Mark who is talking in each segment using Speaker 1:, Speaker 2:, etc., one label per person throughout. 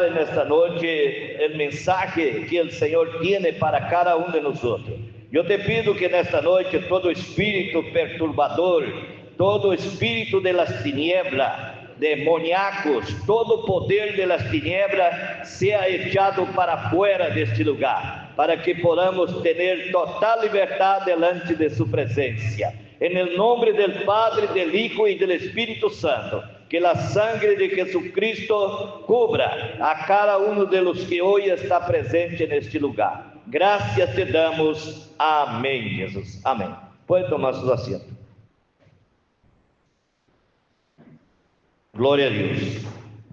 Speaker 1: en esta noche el mensaje que el Señor tiene para cada uno de nosotros. Yo te pido que en esta noche todo espíritu perturbador, todo espíritu de las tinieblas, demoníacos, todo poder de las tinieblas sea echado para fuera de este lugar, para que podamos tener total libertad delante de su presencia. En el nombre del Padre, del Hijo y del Espíritu Santo, que la sangre de Jesucristo cubra a cada uno de los que hoy está presente en este lugar. Gracias te damos. Amén, Jesús. Amén. Pueden tomar sus asientos. Glória a Deus.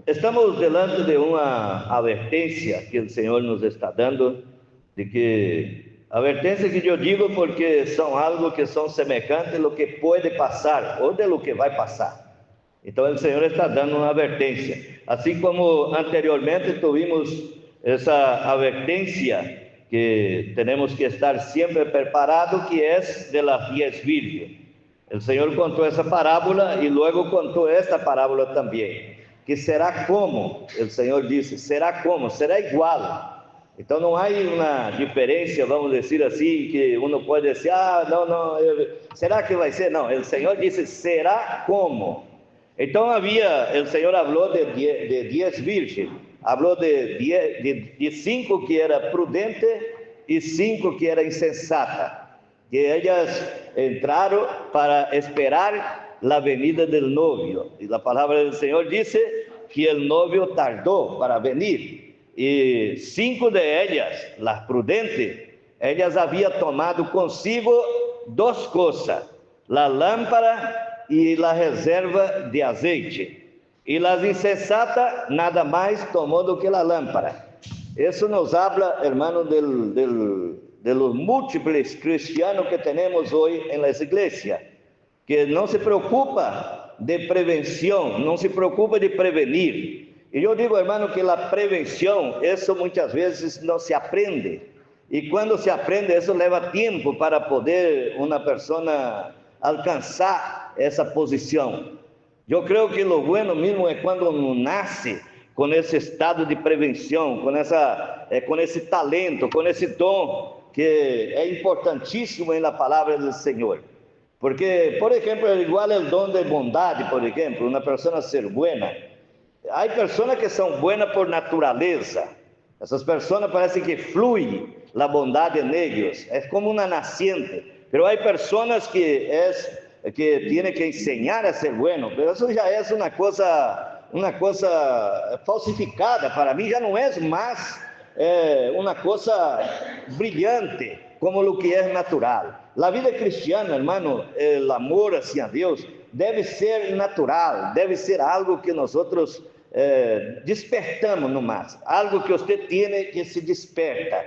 Speaker 1: Estamos delante de uma advertência que o Senhor nos está dando, de que advertência que eu digo porque são algo que são semelhantes a lo que pode passar ou de lo que vai passar. Então o Senhor está dando uma advertência, assim como anteriormente tuvimos essa advertência que temos que estar sempre preparados, que é de las 10 virgens. O Senhor contou essa parábola e logo contou esta parábola também, que será como, o Senhor disse, será como, será igual. Então não há uma diferença, vamos dizer assim, que uno pode dizer, não, será que vai ser? Não, o Senhor disse, será como. Então o Senhor falou de 10 virgens, falou de 5 que era prudente e 5 que era insensata, que ellas entraram para esperar a venida do novio. E a palavra do Senhor disse que o novio tardou para venir. E 5 de ellas, las prudentes, ellas haviam tomado consigo 2 coisas: a lâmpada e a reserva de azeite. E as insensatas nada mais tomou do que a lâmpada. Isso nos habla, hermano, de los múltiples cristianos que temos hoje em las iglesias, que não se preocupa de prevenção, não se preocupa de prevenir. E eu digo, hermano, que a prevenção, isso muitas vezes não se aprende. E quando se aprende, isso leva tempo para poder uma pessoa alcançar essa posição. Eu creio que o bueno mesmo é quando uno nasce com esse estado de prevenção, com esse talento, com esse dom, que é importantíssimo na palavra do Senhor. Porque, por exemplo, igual o dom de bondade, por exemplo, uma pessoa ser buena. Há pessoas que são buenas por natureza. Essas pessoas parecem que flui a bondade neles. É como uma nascente. Mas há pessoas que têm que ensinar a ser bueno. Mas isso já é uma coisa falsificada. Para mim já não é mais uma coisa brilhante como o que é natural. A vida cristiana, hermano, o amor hacia Deus deve ser natural, deve ser algo que nós despertamos no mais, algo que você tem que se desperta.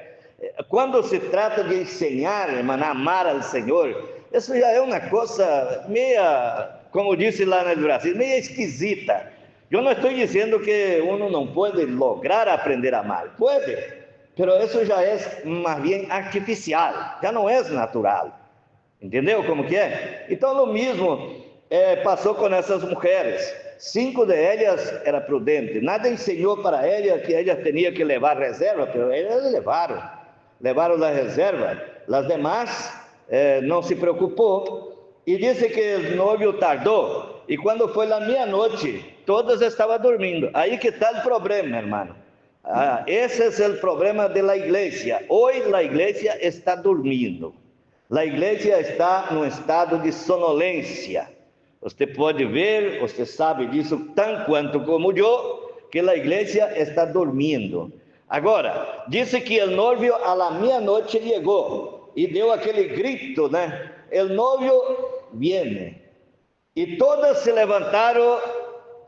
Speaker 1: Quando se trata de ensinar, hermano, a amar ao Senhor, isso já é uma coisa meia, como disse lá no Brasil, meia esquisita. Eu não estou dizendo que uno não pode lograr aprender a amar, pode, mas isso já é mais bem artificial, já não é natural. Entendeu como que é? Então, o mesmo passou com essas mulheres. 5 de elas eram prudentes. Nada ensinou para elas que elas tinham que levar reserva, mas elas levaram a reserva. As demais não se preocupou. E disse que o novio tardou. E quando foi a meia-noite, todas estavam dormindo. Aí que está o problema, irmão. Esse é o problema da igreja. Hoje a igreja está dormindo. A igreja está num estado de sonolência. Você pode ver, você sabe disso tão quanto como eu, que a igreja está dormindo. Agora, disse que o novio a la meia-noite chegou e deu aquele grito, né? O novio viene. E todas se levantaram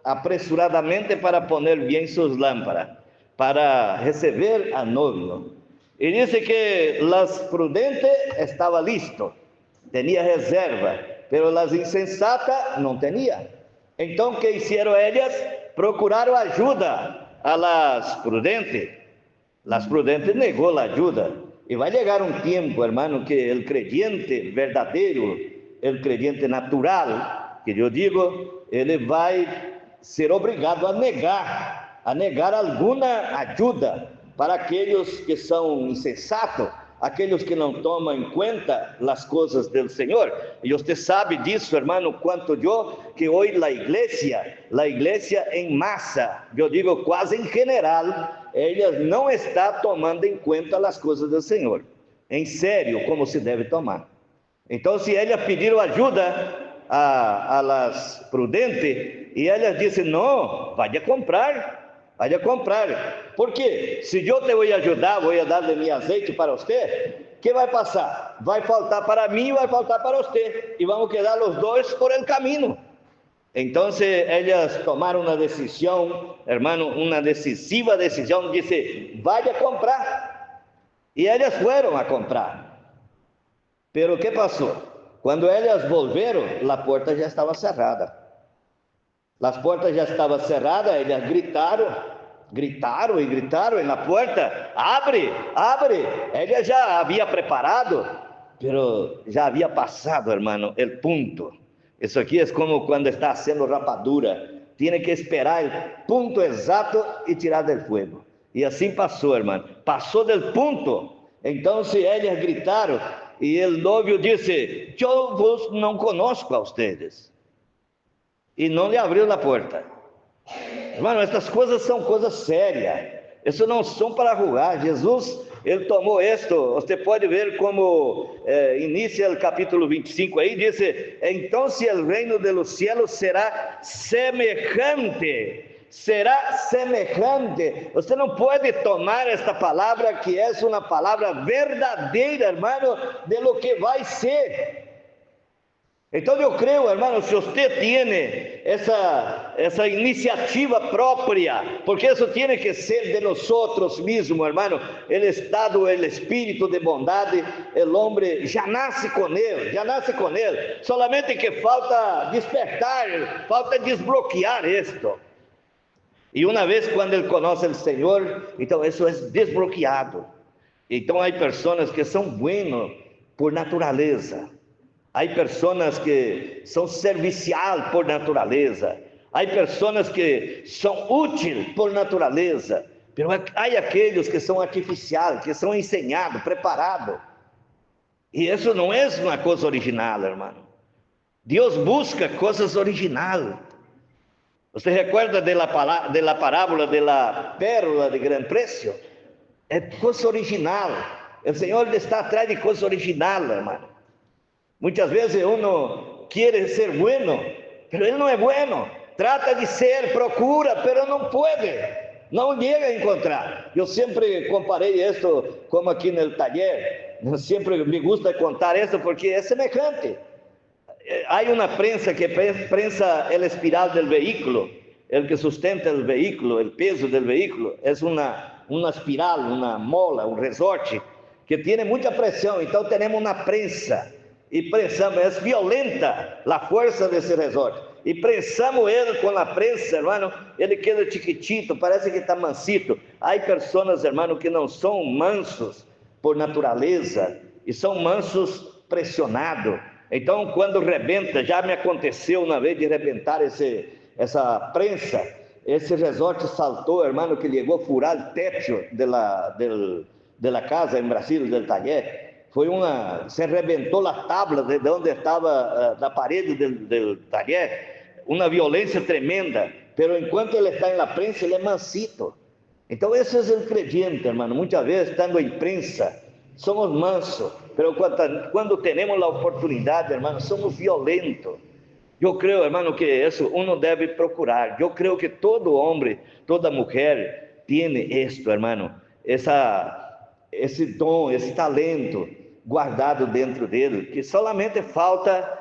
Speaker 1: apressuradamente para poner bem suas lâmpadas, para receber a novio. E disse que as prudentes estavam listas, tinha reserva, mas as insensatas não tinham. Então, o que fizeram elas? Procuraram ajuda a las prudentes. Las prudentes negou a ajuda. E vai chegar um tempo, hermano, que o creyente verdadeiro, o creyente natural, que eu digo, ele vai ser obrigado a negar a negar alguma ajuda para aqueles que são insensatos, aqueles que não tomam em conta as coisas do Senhor. E você sabe disso, hermano, quanto eu, que hoje a igreja em massa, eu digo quase em geral, ela não está tomando em conta as coisas do Senhor, em sério, como se deve tomar. Então, se elas pediram ajuda a las prudentes, e elas dizem, não, vaya a comprar, porque se eu te vou ajudar, vou dar de meu azeite para você, que vai passar? Vai faltar para mim e vai faltar para você, e vamos quedar os dois por el caminho. Então, elas tomaram uma decisão, hermano, uma decisiva decisão, disse, vaya a comprar, e elas foram a comprar. Pero ¿qué pasó? Cuando ellas volvieron, la puerta ya estaba cerrada. Las puertas ya estaban cerradas, ellas gritaron en la puerta, abre, abre. Ella ya había preparado, pero ya había pasado, hermano, el punto. Eso aquí es como cuando está haciendo rapadura. Tiene que esperar el punto exacto y tirar del fuego. Y así pasó, hermano. Pasó del punto. Entonces ellas gritaron. E o novio disse, eu vos não conosco a ustedes. E não lhe abriu a porta. Hermano, estas coisas são coisas sérias. Isso não são para julgar. Jesus, ele tomou isto. Você pode ver como inicia o capítulo 25 aí, disse, então se o reino de los cielos será semejante. Será semejante. Você não pode tomar esta palavra, que é uma palavra verdadeira, hermano, de lo que vai ser. Então eu creio, hermano, se você tem essa iniciativa própria, porque isso tem que ser de nós mesmos, hermano, o estado, o espírito de bondade, o homem já nasce com ele, solamente que falta despertar, falta desbloquear isto. E uma vez quando ele conhece o Senhor, então isso é desbloqueado. Então há pessoas que são buenas por natureza, há pessoas que são servicial por natureza, há pessoas que são úteis por natureza, mas há aqueles que são artificiais, que são ensinados, preparados. E isso não é uma coisa original, irmão. Deus busca coisas originais. Você recuerda de la parábola de la pérola de gran precio? É coisa original. O Senhor está atrás de coisa original, hermano. Muitas vezes uno quer ser bueno, pero ele não é bueno. Trata de ser, procura, pero não pode. Não chega a encontrar. Eu sempre comparei isso como aqui no taller. Sempre me gusta contar isso porque é semejante. Hay una prensa que prensa el espiral del vehículo, el que sustenta el vehículo, el peso del vehículo, es una espiral, una mola, un resorte, que tiene mucha presión. Entonces tenemos una prensa, y prensamos, es violenta la fuerza de ese resorte, y prensamos él con la prensa, hermano, ele queda chiquitito, parece que está mansito. Hay personas, hermano, que não são mansos por natureza, e são mansos pressionados. Então, quando rebenta, já me aconteceu uma vez de rebentar essa prensa, esse resorte saltou, hermano, que chegou a furar o teto de la casa em Brasil, del taller. Se rebentou a tabla de onde estava, da parede del taller, uma violência tremenda, pero enquanto ele está na prensa, ele é mansito. Então, esse é o creyente, hermano. Muitas vezes, estando em prensa, somos mansos, pero quando temos a oportunidade, hermano, somos violentos. Eu creio, hermano, que isso uno deve procurar. Eu creio que todo homem, toda mulher tem isto, hermano, esse dom, esse talento guardado dentro dele, que solamente falta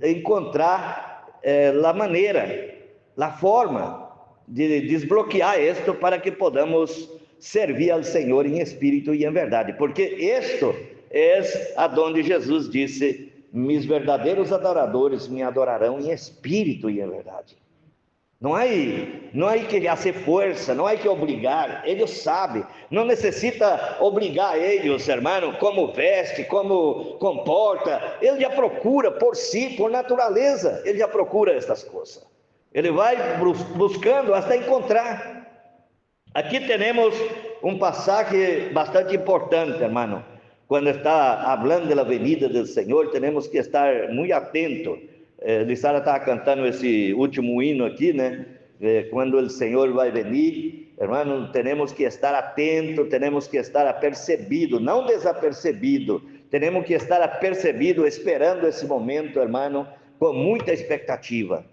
Speaker 1: encontrar a maneira, a forma de desbloquear isto para que podamos servir ao Senhor em espírito e em verdade, porque isto é aonde Jesus disse: mis verdadeiros adoradores me adorarão em espírito e em verdade. Não há que fazer força, não há que obrigar. Eles sabem, não necessita obrigar eles, hermano, como veste, como comporta. Ele já procura por si, por natureza, ele já procura estas coisas. Ele vai buscando até encontrar. Aquí tenemos un pasaje bastante importante, hermano. Cuando está hablando de la venida del Señor, tenemos que estar muy atentos. Lizara estaba cantando ese último hino aquí, ¿no? Cuando el Señor va a venir, hermano, tenemos que estar atentos, tenemos que estar apercebidos, no desapercebidos. Tenemos que estar apercebidos, esperando esse momento, hermano, com muita expectativa.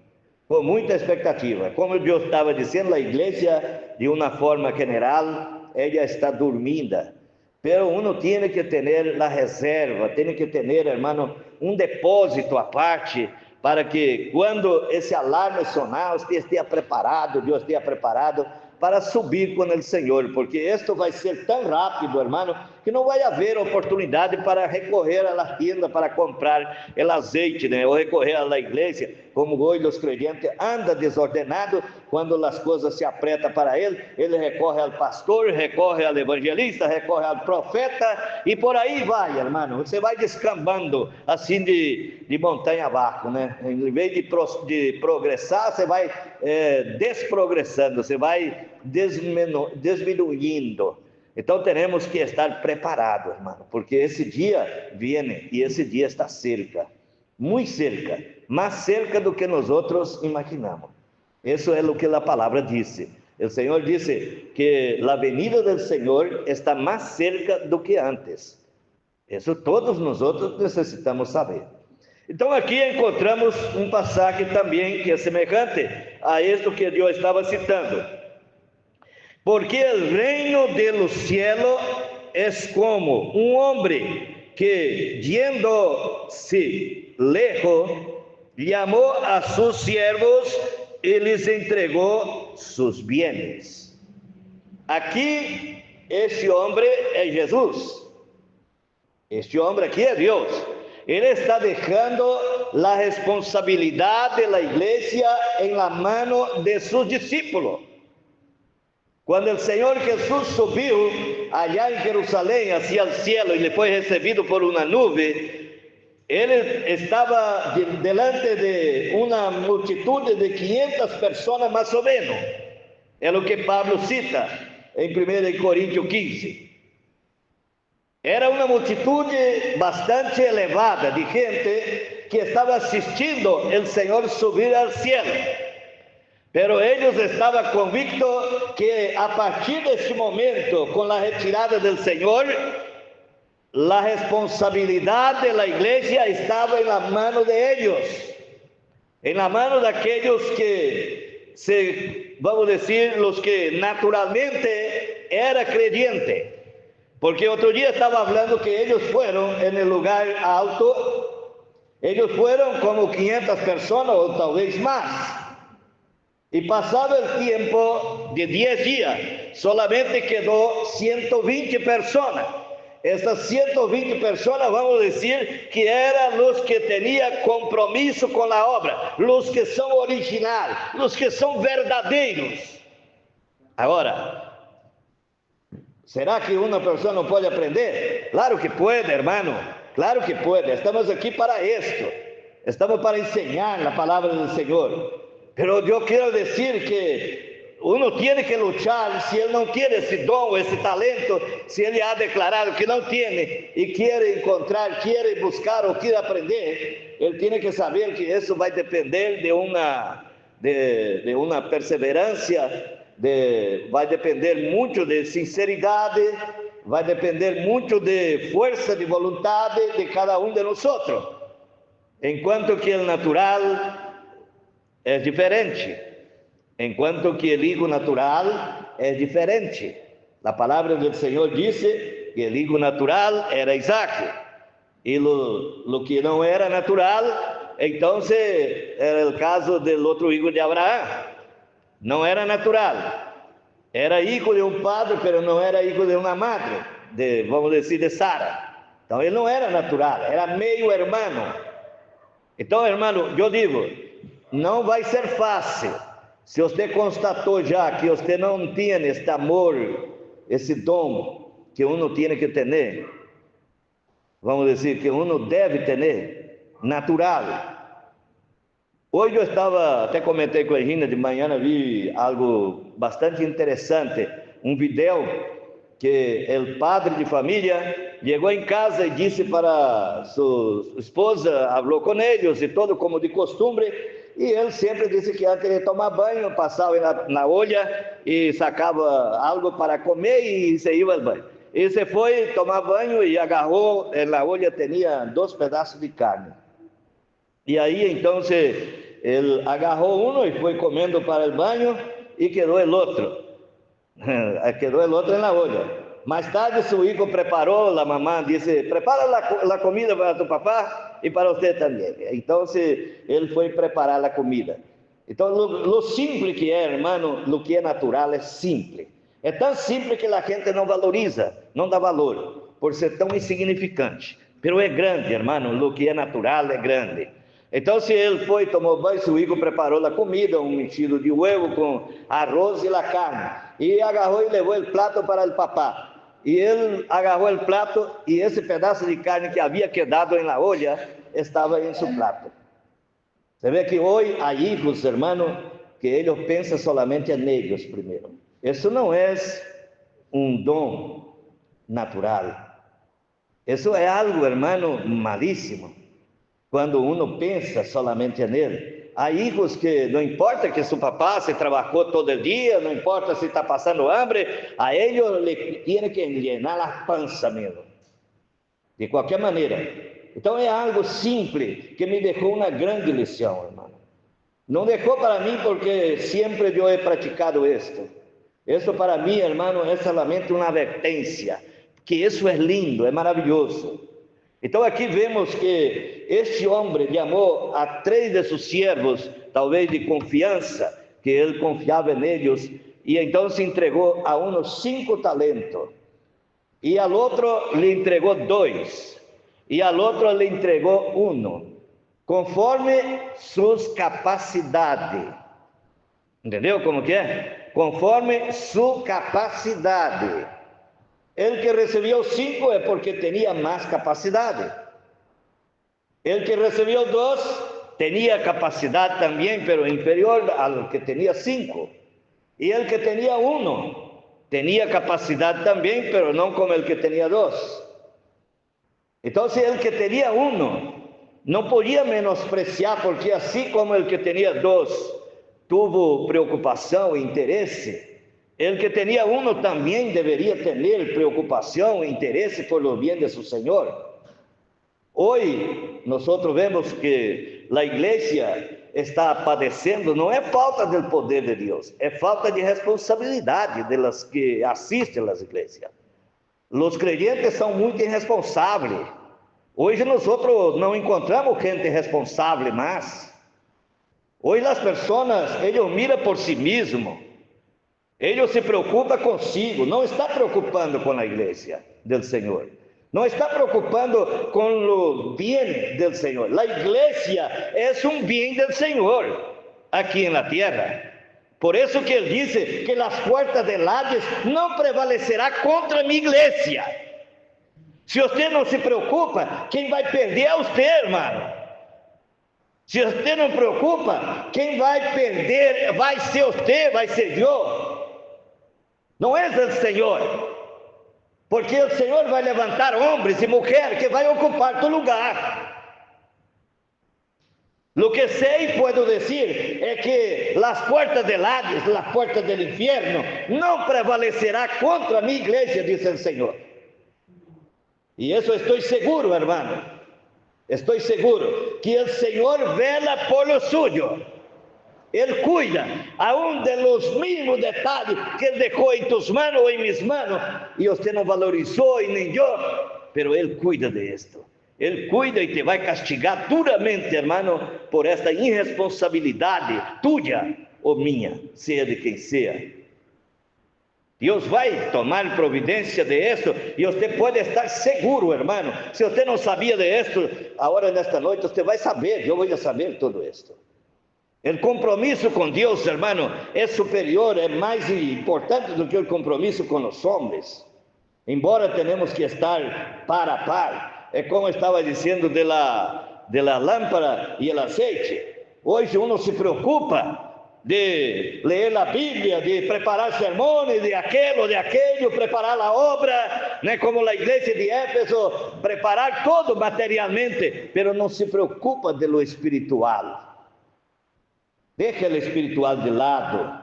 Speaker 1: Com muita expectativa. Como eu estava dizendo, a igreja, de uma forma general, ela está dormida. Pero uno tiene que tener la reserva, tiene que tener, hermano, un depósito aparte, para que quando esse alarme sonar, você esteja preparado, Deus esteja preparado para subir com o Senhor, porque isto vai ser tão rápido, hermano, que não vai haver oportunidade para recorrer à tienda para comprar o azeite, né? Ou recorrer à igreja, como hoje os creyentes andam desordenados, quando as coisas se apretam para ele recorre ao pastor, recorre ao evangelista, recorre ao profeta, e por aí vai, hermano, você vai descambando, assim de montanha abaixo, né? Em vez de progressar, você vai desprogressando, você vai diminuindo. Então temos que estar preparados, hermano, porque esse dia viene e esse dia está cerca, muito cerca, mais cerca do que nós outros imaginamos. Isso é o que a palavra disse. O Senhor disse que a venida do Senhor está mais cerca do que antes. Isso todos nós outros necessitamos saber. Então aqui encontramos um passagem também que é semelhante a isto que Deus estava citando. Porque el reino de los cielos es como un hombre que, yéndose lejos, llamó a sus siervos y les entregó sus bienes. Aquí, ese hombre es Jesús. Este hombre aquí es Dios. Él está dejando la responsabilidad de la iglesia en la mano de sus discípulos. Quando o Senhor Jesus subiu allá em Jerusalém, hacia o cielo, e ele foi recebido por uma nuvem, ele estava delante de uma multitude de 500 pessoas, mais ou menos. É o que Pablo cita em 1 Coríntios 15. Era uma multitude bastante elevada de gente que estava assistindo o Senhor subir ao cielo. Pero ellos estaban convictos que a partir de ese momento, con la retirada del Señor, la responsabilidad de la iglesia estaba en la mano de ellos, en la mano de aquellos que vamos a decir, los que naturalmente era creyente. Porque otro día estaba hablando que ellos fueron en el lugar alto, ellos fueron como 500 personas o tal vez más. Y pasado el tiempo de 10 días, solamente quedó 120 personas. Estas 120 personas, vamos a decir, que eran los que tenían compromiso con la obra, los que son originales, los que son verdaderos. Ahora, ¿será que una persona no puede aprender? Claro que puede, hermano, claro que puede. Estamos aquí para esto, estamos para enseñar la palabra del Señor. Pero yo quiero decir que uno tiene que luchar. Si él no tiene ese don, ese talento, si él ha declarado que no tiene y quiere encontrar, quiere buscar o quiere aprender, él tiene que saber que eso va a depender de una perseverancia, va a depender mucho de sinceridad, va a depender mucho de fuerza de voluntad de cada uno de nosotros. En cuanto que el natural é diferente, enquanto que o hijo natural é diferente. A palavra do Senhor disse que o hijo natural era Isaac, e lo que não era natural, então era o caso do outro hijo de Abraão. Não era natural, era hijo de um padre, mas não era hijo de uma madre, vamos dizer, de Sara. Então ele não era natural, era meio hermano. Então, hermano, eu digo, não vai ser fácil. Se você constatou já que você não tinha este amor, esse dom que uno tem que ter, vamos dizer que uno deve ter, natural. Hoje eu estava, até comentei com a Regina de manhã, vi algo bastante interessante. um video que o padre de família chegou em casa e disse para sua esposa, falou com eles e todo como de costume, e ele sempre disse que antes de tomar banho, passava na olha e sacava algo para comer e se ia ao banho. E se foi tomar banho e agarrou, na olha tinha 2 pedaços de carne. E aí então ele agarrou um e foi comendo para o banho e quedou o outro. Quedou o outro na olha. Mais tarde su hijo preparou, a mamã disse, prepara a comida para tu papá e para você também. Então ele foi preparar a comida. Então lo simples que é, hermano, lo que é natural é simples. É tão simples que a gente não valoriza, não dá valor, por ser tão insignificante. Pero é grande, hermano, lo que é natural é grande. Então, se ele foi, tomou banho, seu hijo preparou a comida, um mexido de huevo com arroz e a carne, e agarrou e levou o prato para o papá. E ele agarrou o prato e esse pedaço de carne que havia quedado na olha estava em seu prato. Você vê que hoje há hijos, hermano, que eles pensam solamente em eles primeiro. Isso não é um dom natural. Isso é algo, hermano, malíssimo. Quando uno pensa solamente nele. Há hijos que não importa que seu papá se trabalhou todo dia, não importa se está passando hambre, a eles le tiene que llenar a pança mesmo, de qualquer maneira. Então é algo simples que me deixou uma grande lição, irmão. Não deixou para mim porque sempre eu he praticado isto. Isso para mim, irmão, é solamente uma advertência, que isso é lindo, é maravilhoso. Então aqui vemos que este homem chamou a 3 de seus servos, talvez de confiança, que ele confiava neles, e então se entregou a uns 5 talentos, e ao outro lhe entregou 2, e ao outro lhe entregou 1, conforme suas capacidades. Entendeu como que é? Conforme sua capacidade. El que recebeu 5 é porque tinha mais capacidade. El que recebeu 2 tinha capacidade também, pero inferior ao que tinha 5. E el que tinha 1 tinha capacidade também, pero não como el que tinha 2. Então, el que tinha 1 não podia menospreciar, porque assim como el que tinha 2 tuvo preocupação e interesse, el que tenía 1 también debería tener preocupación e interés por lo bien de su Señor. Hoy nosotros vemos que la iglesia está padeciendo, no es falta del poder de Dios, es falta de responsabilidad de las que asisten a las iglesias. Los creyentes son muy irresponsáveis. Hoje nosotros não encontramos gente responsável mais. Hoje as pessoas, eles miram por si mesmos. Ele se preocupa consigo, não está preocupando com a igreja do Senhor, não está preocupando com o bem do Senhor. A igreja é um bem do Senhor aqui na terra. Por isso que ele disse que as portas del Hades não prevalecerá contra a minha igreja. Se você não se preocupa, quem vai perder é você, irmão. Se você não preocupa, quem vai perder vai ser você, vai ser eu. Não é o Senhor, porque o Senhor vai levantar homens e mulheres que vai ocupar tu lugar. Lo que sei e posso dizer é que as portas del Hades, as portas do inferno, não prevalecerá contra a minha igreja, diz o Senhor. E isso estou seguro, hermano. Estou seguro que o Senhor vela por lo suyo. Ele cuida aún de los mínimos detalhes que Ele deixou em tus manos ou em minhas manos, e você não valorizou e nem eu, pero Ele cuida de esto. Ele cuida e te vai castigar duramente, hermano, por esta irresponsabilidade tuya ou minha, seja de quem seja. Deus vai tomar providência de esto, e você pode estar seguro, hermano. Se você não sabia de esto, agora nesta noite você vai saber, eu vou saber tudo isto. O compromisso com Deus, hermano, é superior, é mais importante do que o compromisso com os homens. Embora tenhamos que estar par a par, é como estava dizendo de la lâmpada e o azeite. Hoje uno se preocupa de leer la Biblia, de preparar sermones, de aquello, preparar la obra, ¿no? Como la iglesia de Éfeso, preparar todo materialmente, pero no se preocupa de lo espiritual. Deja el espiritual de lado.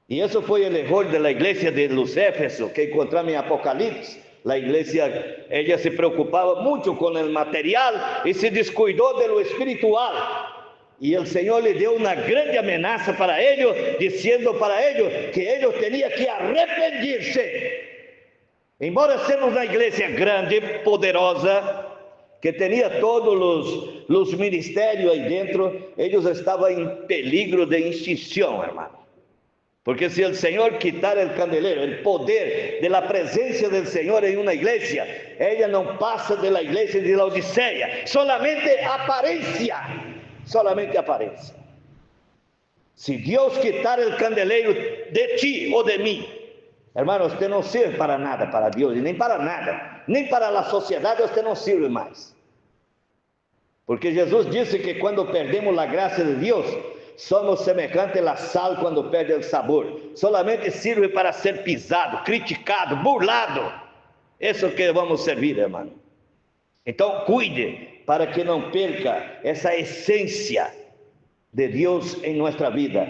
Speaker 1: Y eso fue el error de la iglesia de los Éfesos, que encontramos en Apocalipsis. La iglesia, ella se preocupaba mucho con el material y se descuidó de lo espiritual. Y el Señor le dio una grande amenaza para ellos, diciendo para ellos que ellos tenían que arrepentirse. Embora seamos una iglesia grande, poderosa, que tenía todos los ministerios ahí dentro, ellos estaban en peligro de extinción, hermano. Porque si el Señor quitara el candelero, el poder de la presencia del Señor en una iglesia, ella no pasa de la iglesia de la Odisea, solamente apariencia. Si Dios quitara el candelero de ti o de mí, hermano, usted no sirve para nada, para Dios, ni para nada, ni para la sociedad usted no sirve más. Porque Jesús dice que cuando perdemos la gracia de Dios, somos semejantes a la sal cuando perde el sabor. Solamente sirve para ser pisado, criticado, burlado. Eso que vamos a servir, hermano. Então, cuide para que não perca essa essência de Deus em nossa vida.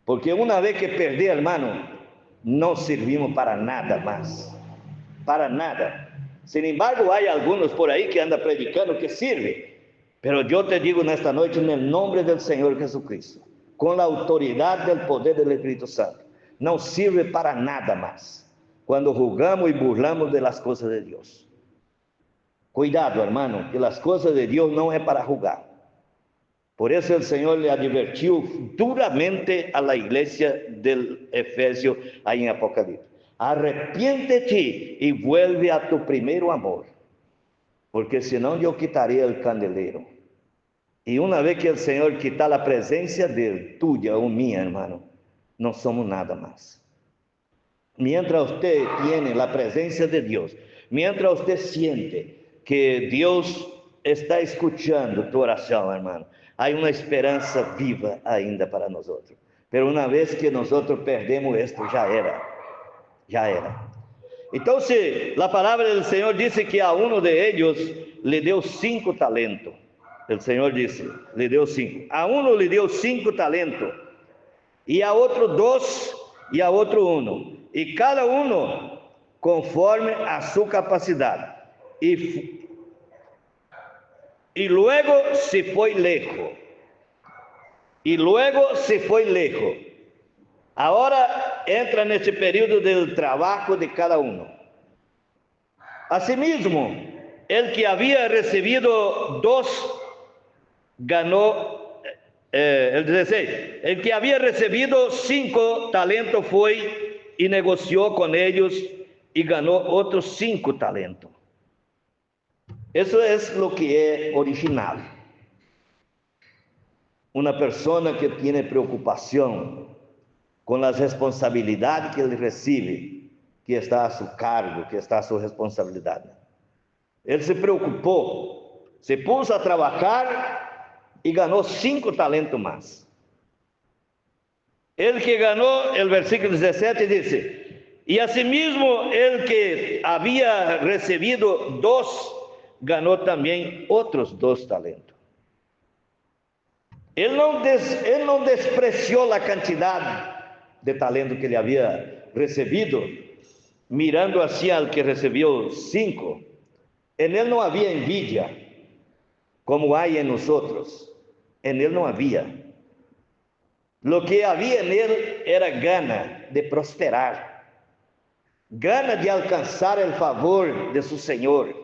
Speaker 1: Porque uma vez que perder, hermano, não servimos para nada mais. Para nada. Sin embargo, há alguns por aí que andam predicando que sirve. Pero yo te digo nesta noite, en el nombre del Señor Jesucristo, con la autoridad del poder del Espíritu Santo, no sirve para nada más cuando juzgamos y burlamos de las cosas de Dios. Cuidado, hermano, que las cosas de Dios no es para juzgar. Por eso el Señor le advirtió duramente a la iglesia del Efesio ahí en Apocalipsis: arrepiéntete y vuelve a tu primero amor, porque senão eu quitaria el candelero. E uma vez que el Señor quitar a presença dele, tuya ou minha, hermano, não somos nada mais. Mientras usted tiene la presencia de Dios, mientras usted siente que Dios está escuchando tu oración, hermano, hay una esperanza viva ainda para nosotros. Pero una vez que nosotros perdemos esto, ya era. Entonces, la palabra del Señor dice que a uno de ellos le dio 5 talentos. El Señor dice, le dio 5. A uno le dio 5 talentos, y a otro 2, y a otro 1. Y cada uno conforme a su capacidad. Y luego se fue lejos. Ahora entra nesse período del trabajo de cada uno. Asimismo, el que había recibido 2 ganó, el 16, el que había recibido 5 talentos fue y negoció con ellos y ganó otros 5 talentos. Eso es lo que es original. Una persona que tiene preocupación con las responsabilidades que él recibe, que está a su cargo, que está a su responsabilidad. Él se preocupó, se puso a trabajar y ganó 5 talentos más. El que ganó, el versículo 17 dice, y asimismo el que había recibido 2, ganó también otros 2 talentos. Él no despreció la cantidad de talento que ele havia recebido, mirando assim al que recebeu 5. En él não havia envidia, como há em nosotros. En él não havia. Lo que havia en él era gana de prosperar, gana de alcançar el favor de su Señor,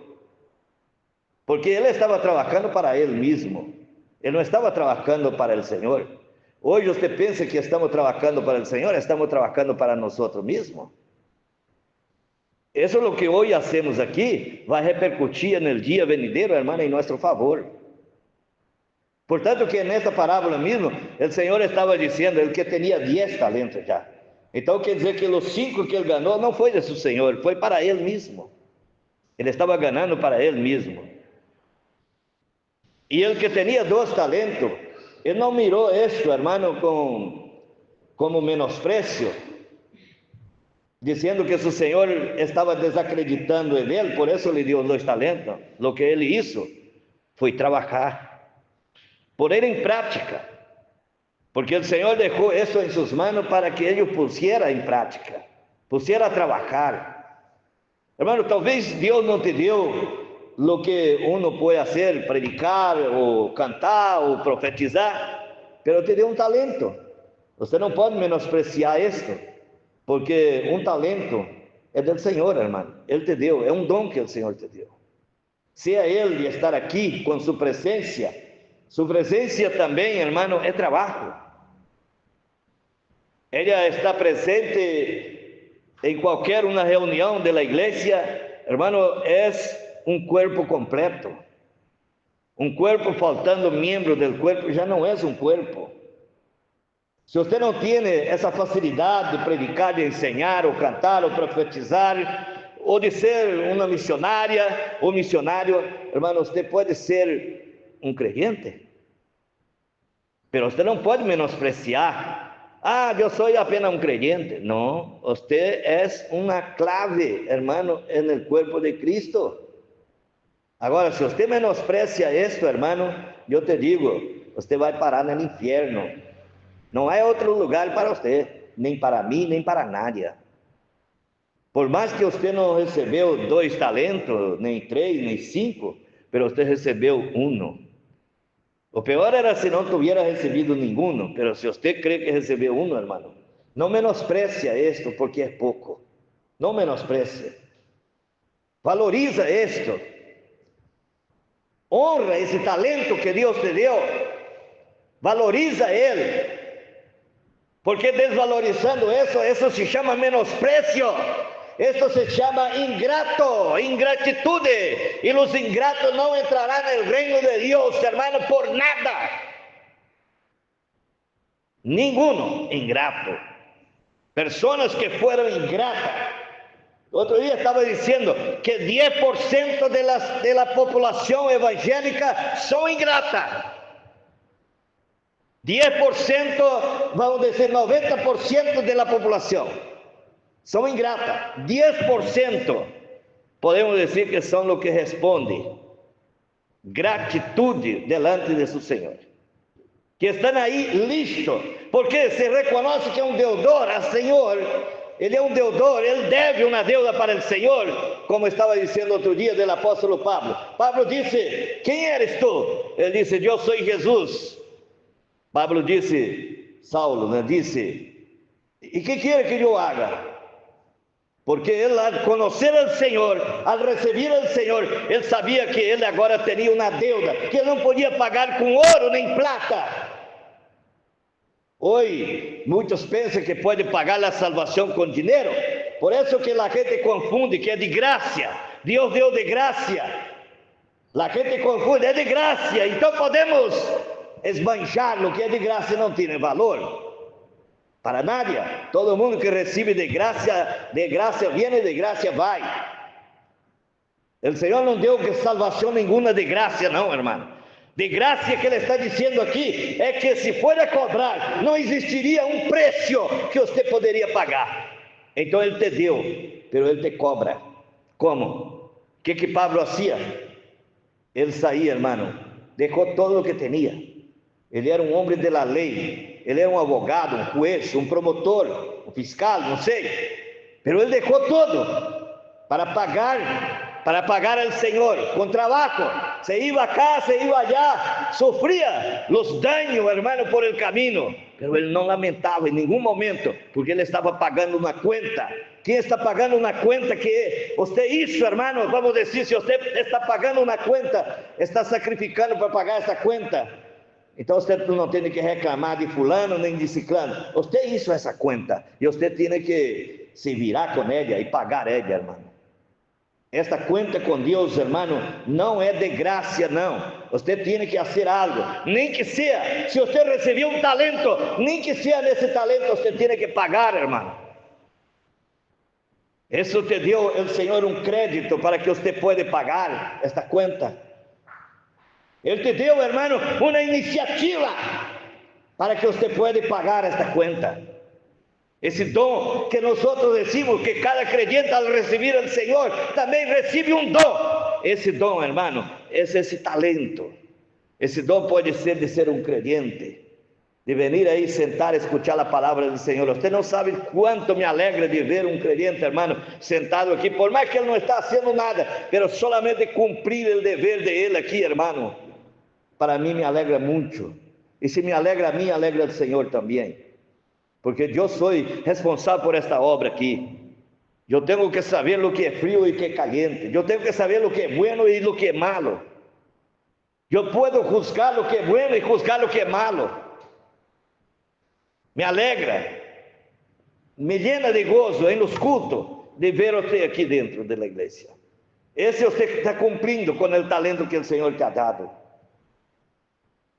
Speaker 1: porque ele estava trabalhando para ele mesmo. Ele não estava trabalhando para el Señor. Hoje você pensa que estamos trabalhando para o Senhor, estamos trabalhando para nós mesmos. Isso é o que hoje hacemos aqui, vai repercutir no dia venidero, hermano, em nosso favor. Portanto, que nesta parábola mesmo, o Senhor estava dizendo, ele que tinha 10 talentos já. Então, quer dizer que os 5 que ele ganhou não foi de seu Senhor, foi para ele mesmo. Ele estava ganhando para ele mesmo. E ele que tinha 2 talentos, ele não mirou isto, hermano, como menosprecio, diciendo que su Señor estaba desacreditando en él, por eso le dio 2 talentos. Lo que él hizo fue trabajar, poner en práctica, porque el Señor dejó eso en sus manos para que ellos pusiera en práctica, pusiera a trabajar. Hermano, tal vez Dios no te dio lo que uno puede hacer, predicar o cantar o profetizar, pero te dio un talento. Usted no puede menospreciar esto, porque un talento es del Señor, hermano. Él te dio, es un don que el Señor te dio. Sea Él de estar aquí con su presencia también, hermano, es trabajo. Ella está presente en cualquier una reunión de la iglesia, hermano, es un cuerpo completo. Un cuerpo faltando miembros del cuerpo ya no es un cuerpo. Se você não tem essa facilidade de predicar, de ensinar, ou cantar, ou profetizar, ou de ser uma missionária ou missionário, hermano, você pode ser um creyente, mas você não pode menospreciar. Ah, eu sou apenas um creyente. Não, você é uma clave, hermano, no corpo de Cristo. Agora, se você menosprecia isto, hermano, eu te digo, você vai parar no inferno. Não há outro lugar para você, nem para mim, nem para nadie. Por mais que você não recebeu 2 talentos, nem 3, nem 5, mas você recebeu 1. O pior era se não tivesse recebido nenhum, mas se você crê que recebeu 1, hermano, não menosprecia isto, porque é pouco. Não menosprecia. Valoriza isto. Honra esse talento que Deus te deu. Valoriza ele. Porque desvalorizando eso se chama menosprecio, esto se chama ingratitude, y los ingratos no entrarán en el reino de Dios, hermano, por nada. Ninguno ingrato. Personas que fueron ingratas. Otro día estaba diciendo que 10% de la población evangélica son ingratas. 10%, vamos dizer 90% da população são ingratas. 10% podemos dizer que são os que respondem gratitude delante de seu Senhor, que estão aí listos, porque se reconhece que é um deudor ao Senhor. Ele é um deudor, ele deve uma deuda para o Senhor, como estava dizendo outro dia do apóstolo Pablo. Pablo disse: quem eres tu? Ele disse: eu sou Jesus. Pablo disse, Saulo, né, disse, e que quer que eu haga? Porque ele, al conhecer o Senhor, al receber o Senhor, ele sabia que ele agora teria uma deuda, que ele não podia pagar com ouro nem prata. Hoje, muitos pensam que pode pagar a salvação com dinheiro, por isso que a gente confunde que é de graça, Deus deu de graça. A gente confunde, é de graça, então podemos esbanjar lo que é de graça não tem valor para nadie. Todo mundo que recebe de graça viene, de graça vai. O Senhor não deu salvação nenhuma de graça, não, hermano. De graça que ele está dizendo aqui é que se for a cobrar, não existiria um preço que você poderia pagar. Então ele te deu, mas ele te cobra. Como? O que Pablo fazia? Ele saía, hermano, deixou todo o que tinha. Ele era um homem da lei, ele era um advogado, um juez, um promotor, um fiscal, não sei. Mas ele deixou tudo para pagar ao Senhor com trabalho. Se ia acá, se ia allá, sofria os danos, hermano, por el camino. Mas ele não lamentava em nenhum momento, porque ele estava pagando uma conta. Quem está pagando uma conta que você, isso, hermano, vamos dizer, se você está pagando uma conta, está sacrificando para pagar essa conta. Então você não tem que reclamar de fulano nem de ciclano. Você hizo essa conta e você tem que se virar com ela e pagar ela, hermano. Esta conta com Deus, hermano, não é de graça, não. Você tem que fazer algo, nem que seja, se você recebeu um talento, nem que seja nesse talento, você tem que pagar, hermano. Isso te deu o Senhor um crédito para que você possa pagar esta conta. Ele te deu, hermano, uma iniciativa para que você possa pagar esta conta. Ese don que nosotros decimos que cada creyente al recibir al Señor también recibe un don. Ese don, hermano, es ese talento. Ese don puede ser de ser un creyente, de venir ahí, sentar, escuchar la palabra del Señor. Usted no sabe cuánto me alegra de ver un creyente, hermano, sentado aquí, por más que él no está haciendo nada, pero solamente cumplir el deber de él aquí, hermano. Para mí me alegra mucho. Y si me alegra a mí, alegra al Señor también. Porque yo soy responsable por esta obra aquí. Yo tengo que saber lo que es frío y que es caliente. Yo tengo que saber lo que es bueno y lo que es malo. Yo puedo juzgar lo que es bueno y juzgar lo que es malo. Me alegra, me llena de gozo en los cultos de ver usted aquí dentro de la iglesia. Ese usted está cumpliendo con el talento que el Señor te ha dado.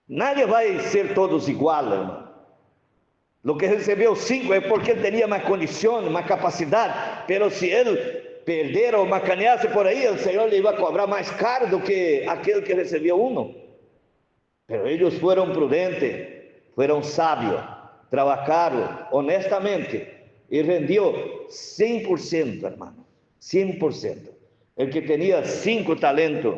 Speaker 1: Nadie va a ser todos iguales, hermano. Lo que recebeu 5 é porque ele teria mais condições, mais capacidade. Pero se ele perder ou macaneasse por aí, o Senhor lhe ia cobrar mais caro do que aquele que recebeu 1. Pero eles foram prudentes, foram sábios, trabalharam honestamente e rendeu 100%, hermano. 100%. El que tinha 5 talentos,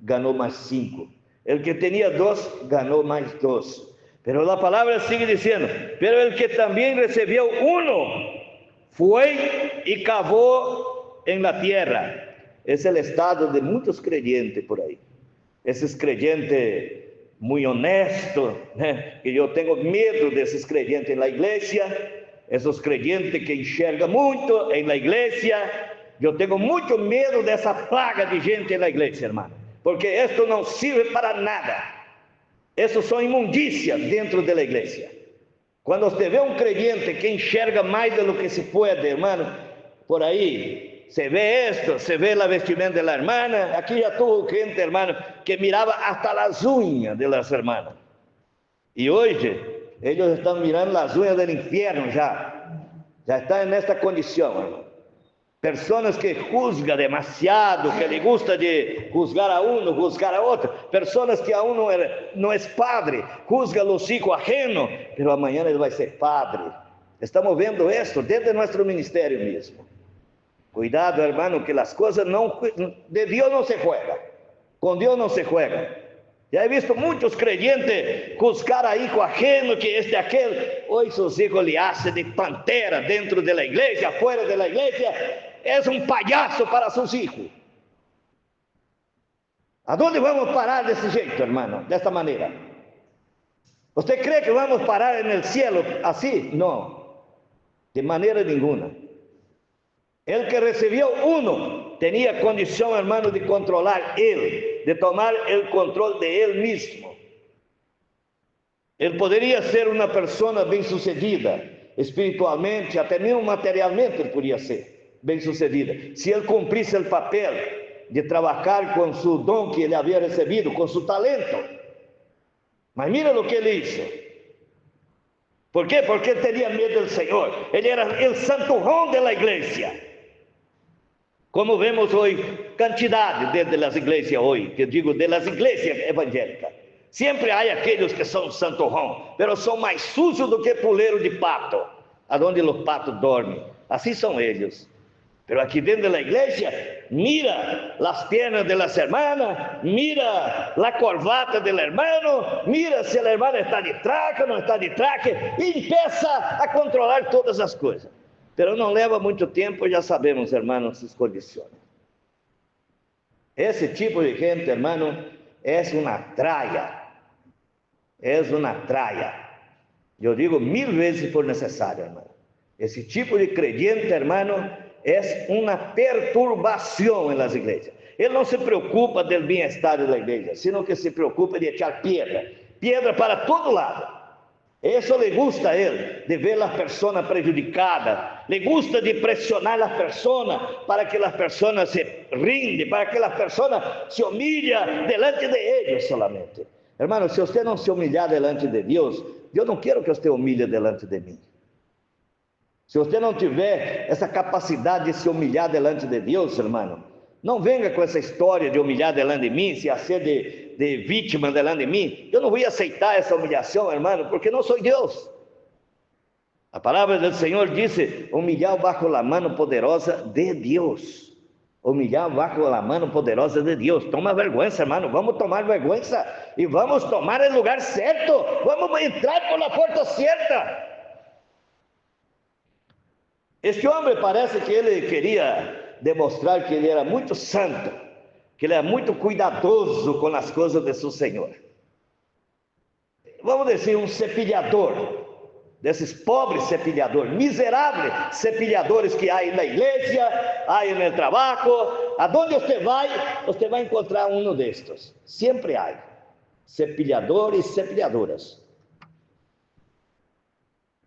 Speaker 1: ganhou mais 5. El que tinha 2, ganhou mais 2. Pero la palabra sigue diciendo, pero el que también recibió 1, fue y cavó en la tierra. Es el estado de muchos creyentes por ahí. Esos creyentes muy honestos, que yo tengo miedo de esos creyentes en la iglesia, esos creyentes que enxergan mucho en la iglesia. Yo tengo mucho miedo de esa plaga de gente en la iglesia, hermano, porque esto no sirve para nada. Eso son inmundicias dentro de la iglesia. Cuando usted ve un creyente que enxerga más de lo que se puede, hermano, por ahí se ve esto, se ve la vestimenta de la hermana. Aquí ya tuvo gente, hermano, que miraba hasta las uñas de las hermanas. Y hoy ellos están mirando las uñas del infierno ya están en esta condición, hermano. Personas que juzgan demasiado, que le gusta de juzgar a uno, juzgar a otro. Personas que a uno no es padre, juzga a los hijos ajenos, pero amanhã ele vai ser padre. Estamos vendo esto desde nuestro ministerio mismo. Cuidado, hermano, que las cosas de Dios no se juega. Con Dios no se juega. Ya he visto muchos creyentes juzgar a hijo ajeno, que aquel. Hoy sus hijos le hacen de pantera dentro de la iglesia, afuera de la iglesia. Es un payaso para sus hijos. ¿A dónde vamos a parar de ese jeito, hermano? De esta manera. ¿Usted cree que vamos a parar en el cielo así? No, de manera ninguna. El que recibió 1 tenía condición, hermano, de controlar él, de tomar el control de él mismo. Él podría ser una persona bien sucedida, espiritualmente, até mesmo materialmente él podría ser bem sucedida, se ele cumprisse o papel de trabalhar com seu dom que ele havia recebido, com seu talento. Mas mira o que ele hizo. ¿Por quê? Porque ele tinha medo do Senhor. Ele era o santurrón de la igreja. Como vemos hoje, quantidade dentro das igrejas hoje, que eu digo, das igrejas evangélicas. Sempre há aqueles que são santurrón, mas são mais sujos do que puleiro de pato, aonde os patos dormem. Assim são eles. Pero aquí dentro de la iglesia, mira las piernas de las hermanas, mira la corbata del hermano, mira si la hermana está de traje o no está de traje, y empieza a controlar todas las cosas. Pero no leva mucho tiempo, ya sabemos, hermanos, sus condiciones. Ese tipo de gente, hermano, es una tralla. Es una tralla. Yo digo 1000 veces por necesario, hermano. Ese tipo de creyente, hermano, es una perturbación en las iglesias. Él no se preocupa del bienestar de la iglesia, sino que se preocupa de echar piedra para todo lado. Eso le gusta a él, de ver las personas prejudicadas, le gusta de presionar a las personas para que las personas se rinden, para que las personas se humillen delante de ellos solamente. Hermano, si usted no se humillar delante de Dios, yo no quiero que usted humille delante de mí. Se você não tiver essa capacidade de se humilhar delante de Deus, irmão, não venha com essa história de humilhar delante de mim, se a ser de vítima delante de mim. Eu não vou aceitar essa humilhação, irmão, porque não sou Deus. A palavra do Senhor dice, humilhado bajo la mano poderosa de Deus. Humilhado bajo la mano poderosa de Deus. Toma vergüenza, hermano. Vamos tomar vergüenza e vamos tomar o lugar certo. Vamos entrar por la porta certa. Este homem parece que ele queria demonstrar que ele era muito santo, que ele era muito cuidadoso com as coisas de seu Senhor. Vamos dizer, um cepilhador, desses pobres cepilhadores, miseráveis cepilhadores que há na igreja, há no trabalho. Aonde você vai encontrar um destes. Sempre há cepilhadores e cepilhadoras.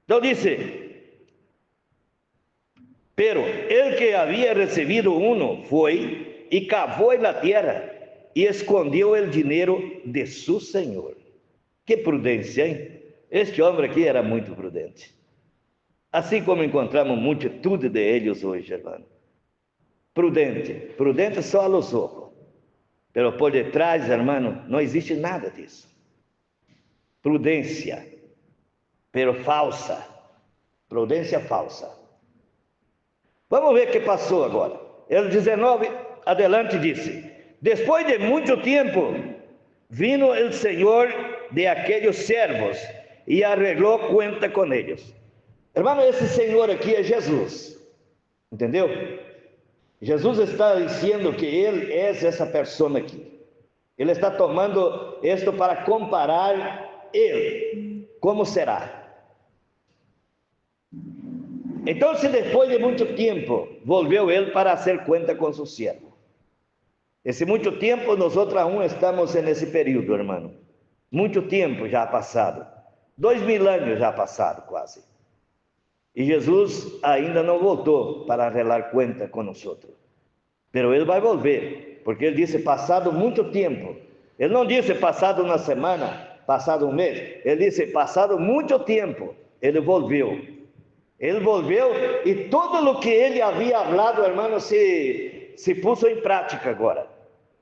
Speaker 1: Então disse, pero el que havia recebido uno foi e cavou na terra e escondeu o dinheiro de seu senhor. Que prudência, hein? Este homem aqui era muito prudente. Assim como encontramos multitude de eles hoje, irmão. Prudente só a los ojos. Pero por detrás, irmão, não existe nada disso. Prudência, pero falsa. Prudência falsa. Vamos ver o que passou agora. El 19, adelante, disse: depois de muito tempo, vino o Senhor de aqueles servos e arreglou conta com eles. Irmão, esse Senhor aqui é Jesus. Entendeu? Jesus está dizendo que Ele é essa pessoa aqui. Ele está tomando isto para comparar Ele. Como será? Então, se depois de muito tempo, volveu Ele para fazer conta com seu servo. Esse muito tempo, nós aún estamos nesse período, irmão. Muito tempo já passado. 2000 anos já passaram quase. E Jesus ainda não voltou para arreglar conta conosco. Pero Ele vai volver, porque Ele disse passado muito tempo. Ele não disse passado uma semana, passado um mês. Ele disse passado muito tempo. Ele volveu. Ele volveu e tudo o que Ele havia falado, irmão, se puso em prática agora.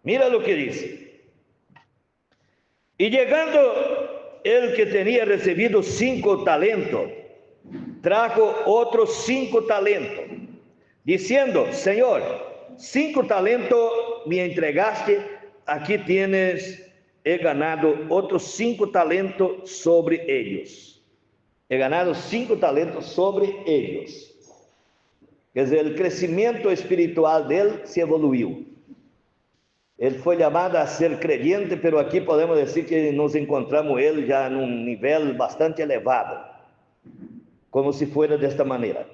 Speaker 1: Mira o que disse. E chegando ele que tinha recebido 5 talentos, trajo outros 5 talentos, dizendo: Senhor, 5 talentos me entregaste, aqui tienes, he ganado outros 5 talentos sobre eles. He ganado 5 talentos sobre eles. Quer dizer, o crescimento espiritual dele se evoluiu. Ele foi chamado a ser crente, mas aqui podemos dizer que nos encontramos ele já num nível bastante elevado, como se fosse desta maneira.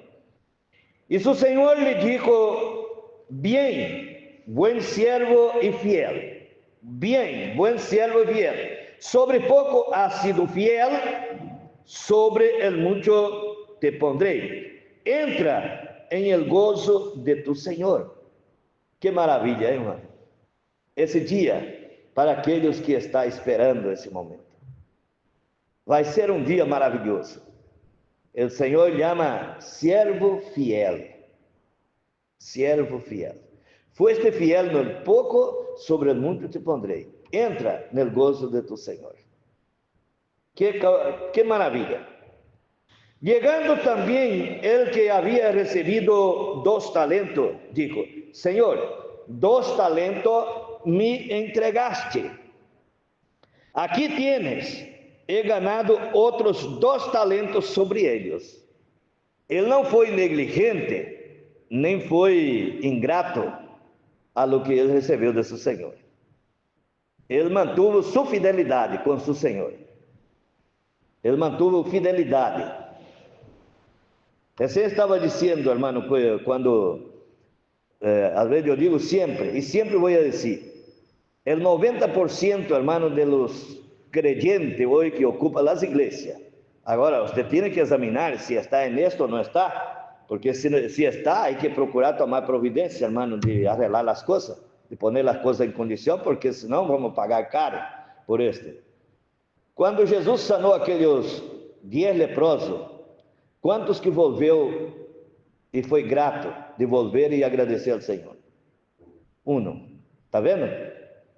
Speaker 1: E seu Senhor lhe dijo: Bien, buen siervo y fiel. Bien, buen siervo y fiel. Sobre poco has sido fiel, sobre el mucho te pondré. Entra en el gozo de tu Senhor. Que maravilha, hein, irmão? Esse dia, para aqueles que estão esperando esse momento, vai ser um dia maravilhoso. O Senhor chama siervo fiel. Siervo fiel. Fueste fiel no pouco, sobre o muito te pondrei. Entra no gozo de tu Senhor. Que maravilha. Chegando também el que havia recebido 2 talentos, dijo: Senhor, 2 talentos me entregaste. Aqui tienes, he ganado outros 2 talentos sobre eles. Ele não foi negligente, nem foi ingrato a lo que ele recebeu de seu Senhor. Ele mantuvo sua fidelidade com seu Senhor. Ele mantuvo fidelidade. Você estava dizendo, irmão, quando às vezes eu digo sempre, e sempre vou dizer, o 90%, hermano, de los creyentes hoje que ocupam as igrejas. Agora, você tem que examinar se está em esto ou não está, porque se está, há que procurar tomar providência, hermano, de arreglar as coisas, de poner as coisas em condição, porque senão vamos pagar caro por este. Quando Jesus sanou aqueles 10 leprosos, quantos que volveu e foi grato de volver e agradecer ao Senhor? 1. Está vendo?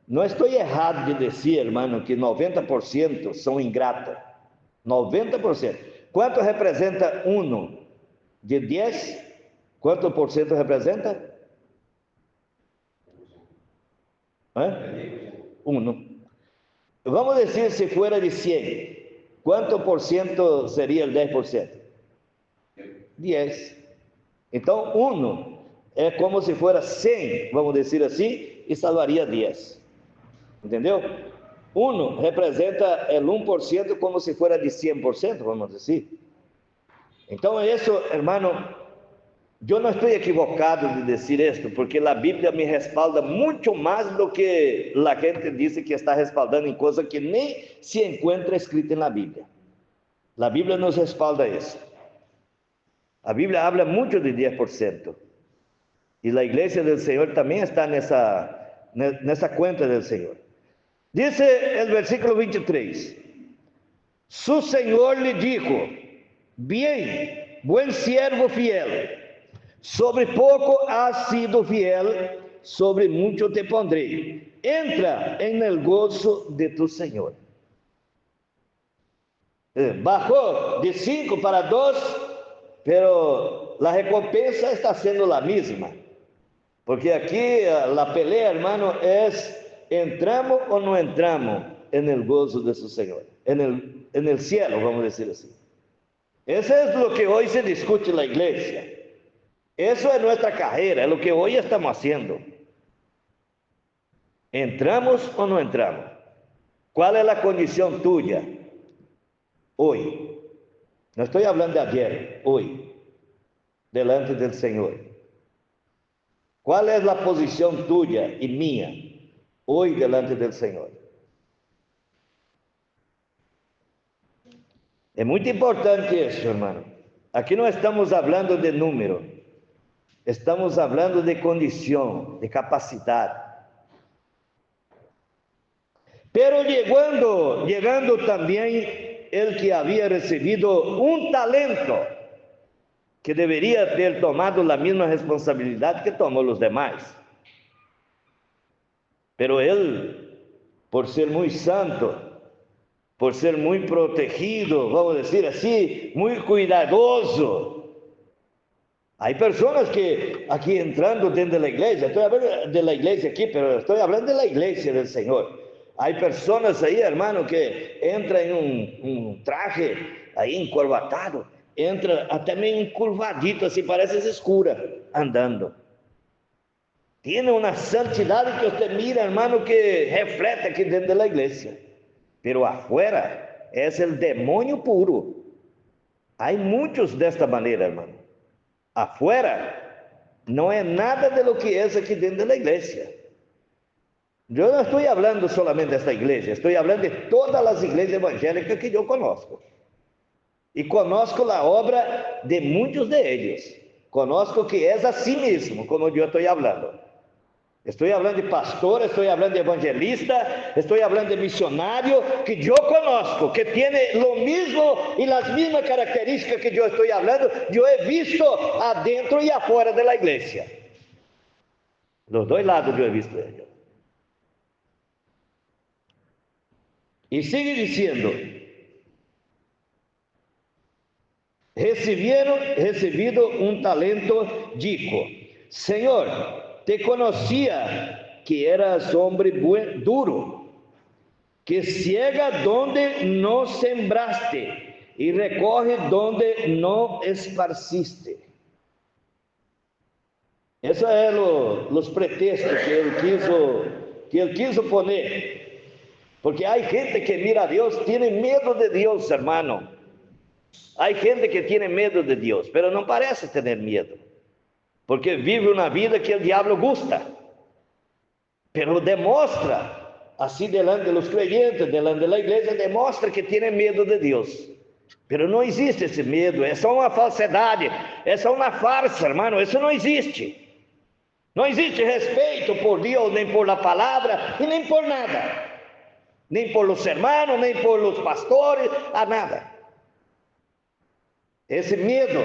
Speaker 1: Não estou errado de dizer, irmão, que 90% são ingratos. 90%. ¿Cuánto representa 1 de 10? ¿Cuánto por ciento representa? 1. Vamos a decir si fuera de 100. ¿Cuánto por ciento sería el 10%? 10. Então, 1 é como se fuera 100, vamos decir assim, e salvaria 10. Entendeu? 1 representa el 1% como si fuera de 100%, vamos decir. Então, isso, hermano, eu não estou equivocado de dizer isto, porque a Bíblia me respalda muito mais do que a gente diz que está respaldando em coisa que nem se encontra escrita na Bíblia. A Bíblia nos respalda isso. A Bíblia habla muito de 10%. E a igreja do Senhor também está nessa conta do Senhor. Diz o versículo 23. Su Senhor lhe dijo: Bien, buen siervo fiel, sobre pouco has sido fiel, sobre muito te pondré. Entra en el gozo de tu Senhor. Bajou de 5 para 2, pero a recompensa está sendo a mesma. Porque aqui a pelea, hermano, é: entramos ou não entramos en el gozo de su Senhor, en el cielo, vamos dizer assim. Eso es lo que hoy se discute en la iglesia. Eso es nuestra carrera, es lo que hoy estamos haciendo. ¿Entramos o no entramos? ¿Cuál es la condición tuya hoy? No estoy hablando de ayer, hoy, delante del Señor. ¿Cuál es la posición tuya y mía hoy delante del Señor? Es muy importante eso, hermano. Aquí no estamos hablando de número, estamos hablando de condición, de capacidad. Pero llegando también el que había recibido un talento, que debería haber tomado la misma responsabilidad que tomó los demás. Pero él, por ser muy santo, por ser muy protegido, vamos a decir así, muy cuidadoso. Hay personas que aquí entrando dentro de la iglesia, estoy hablando de la iglesia aquí, pero estoy hablando de la iglesia del Señor. Hay personas ahí, hermano, que entran en un traje ahí encorbatado, entra até meio encurvadito, assim, parece escura, andando. Tiene una santidad que usted mira, hermano, que reflete aquí dentro de la iglesia. Pero afuera es el demonio puro. Hay muchos de esta manera, hermano. Afuera no es nada de lo que es aquí dentro de la iglesia. Yo no estoy hablando solamente de esta iglesia, estoy hablando de todas las iglesias evangélicas que yo conozco. Y conozco la obra de muchos de ellos. Conozco que es así mismo, como yo estoy hablando. Estoy hablando de pastor, estoy hablando de evangelista, estoy hablando de misionario, que yo conozco, que tiene lo mismo y las mismas características que yo estoy hablando. Yo he visto adentro y afuera de la iglesia. Los dos lados yo he visto ellos. Y sigue diciendo: recibido un talento, dijo: Señor, te conocía que eras hombre duro, que ciega donde no sembraste y recoge donde no esparciste. Esos son los pretextos que él quiso poner. Porque hay gente que mira a Dios, tiene miedo de Dios, hermano. Hay gente que tiene miedo de Dios, pero no parece tener miedo, porque vive una vida que el diablo gusta, pero demuestra, así delante de los creyentes, delante de la iglesia, demuestra que tiene miedo de Dios. Pero no existe ese miedo, es una falsedad, es una farsa, hermano, eso no existe. No existe respeto por Dios, nem por la palabra, y nem por nada. Nem por los hermanos, nem por los pastores, a nada. Ese miedo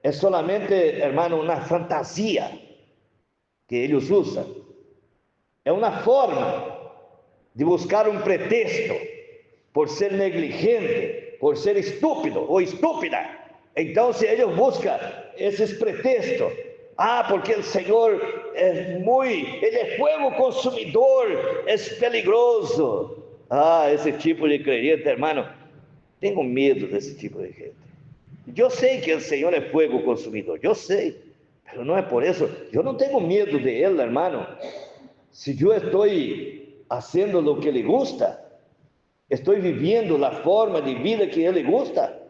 Speaker 1: es solamente, hermano, una fantasía que ellos usan. Es una forma de buscar un pretexto por ser negligente, por ser estúpido ou estúpida. Então, se ele busca esses pretextos, porque o Senhor ele é fogo consumidor, é peligroso. Esse tipo de crente, hermano, tenho medo desse tipo de gente. Eu sei que o Senhor é fogo consumidor, eu sei, mas não é por isso, eu não tenho medo de Ele, hermano. Se eu estou fazendo o que Ele gusta, estou vivendo a forma de vida que Ele gusta,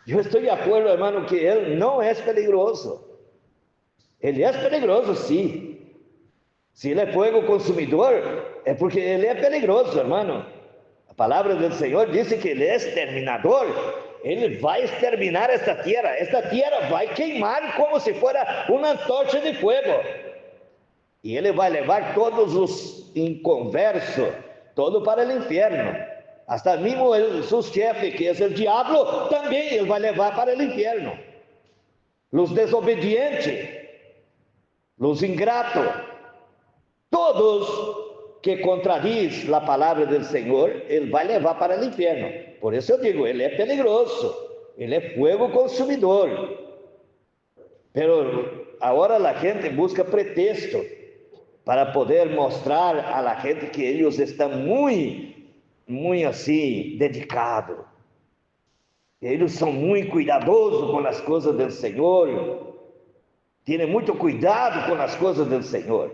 Speaker 1: eu estou de acordo, hermano, que Ele não é peligroso. Ele é peligroso, sim. Se Ele é fogo consumidor, é porque Ele é peligroso, hermano. A palavra do Senhor diz que Ele é exterminador. Ele vai exterminar esta terra. Esta terra vai queimar como se fora uma antorcha de fogo. E Ele vai levar todos os inconversos, todo para o inferno. Hasta mesmo seu chefe, que é o diabo, também Ele vai levar para o inferno. Os desobedientes, os ingratos, todos que contradiz a palavra do Senhor, Ele vai levar para o inferno. Por isso eu digo, Ele é peligroso, Ele é fogo consumidor. Pero agora a gente busca pretexto para poder mostrar a gente que eles estão muito assim, dedicados. Eles são muito cuidadosos com as coisas do Senhor, têm muito cuidado com as coisas do Senhor.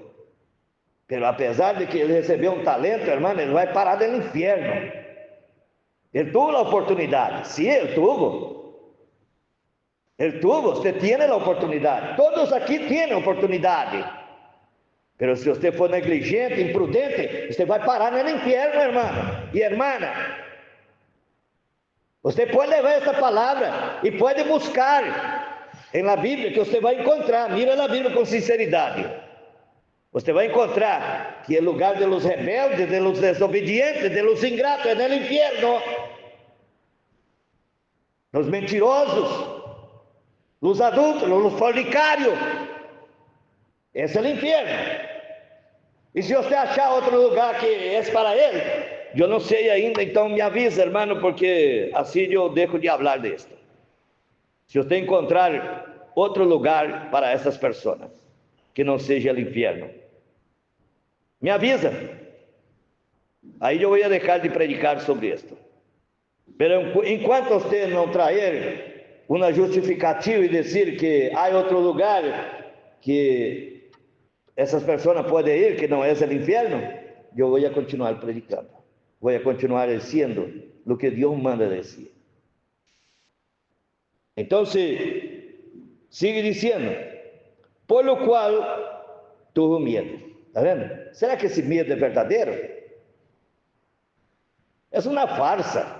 Speaker 1: Pero apesar de que ele recebeu um talento, irmão, ele vai parar no inferno. Ele teve a oportunidade. Sim, ele teve. Ele teve, você tem a oportunidade. Todos aqui têm oportunidade. Pero se você for negligente, imprudente, você vai parar no inferno, irmão e irmã. Você pode levar essa palavra e pode buscar na Bíblia, que você vai encontrar. Mira na Bíblia com sinceridade. Você vai encontrar que o lugar de los rebeldes, de los desobedientes, de los ingratos é no inferno. Los mentirosos, los adultos, los fornicários, esse é o inferno. E se você achar outro lugar que é para ele, eu não sei ainda, então me avisa, hermano, porque assim eu deixo de falar disto. Se você encontrar outro lugar para essas pessoas, que não seja o inferno, me avisa. Aí eu vou deixar de predicar sobre isto. Mas enquanto você não trazer uma justificativa e dizer que há outro lugar que essas pessoas podem ir, que não é o inferno, eu vou continuar predicando. Vou continuar dizendo o que Deus manda dizer. Então, sigue dizendo, por lo qual tuve medo. Está vendo? Será que esse medo é verdadeiro? É uma farsa.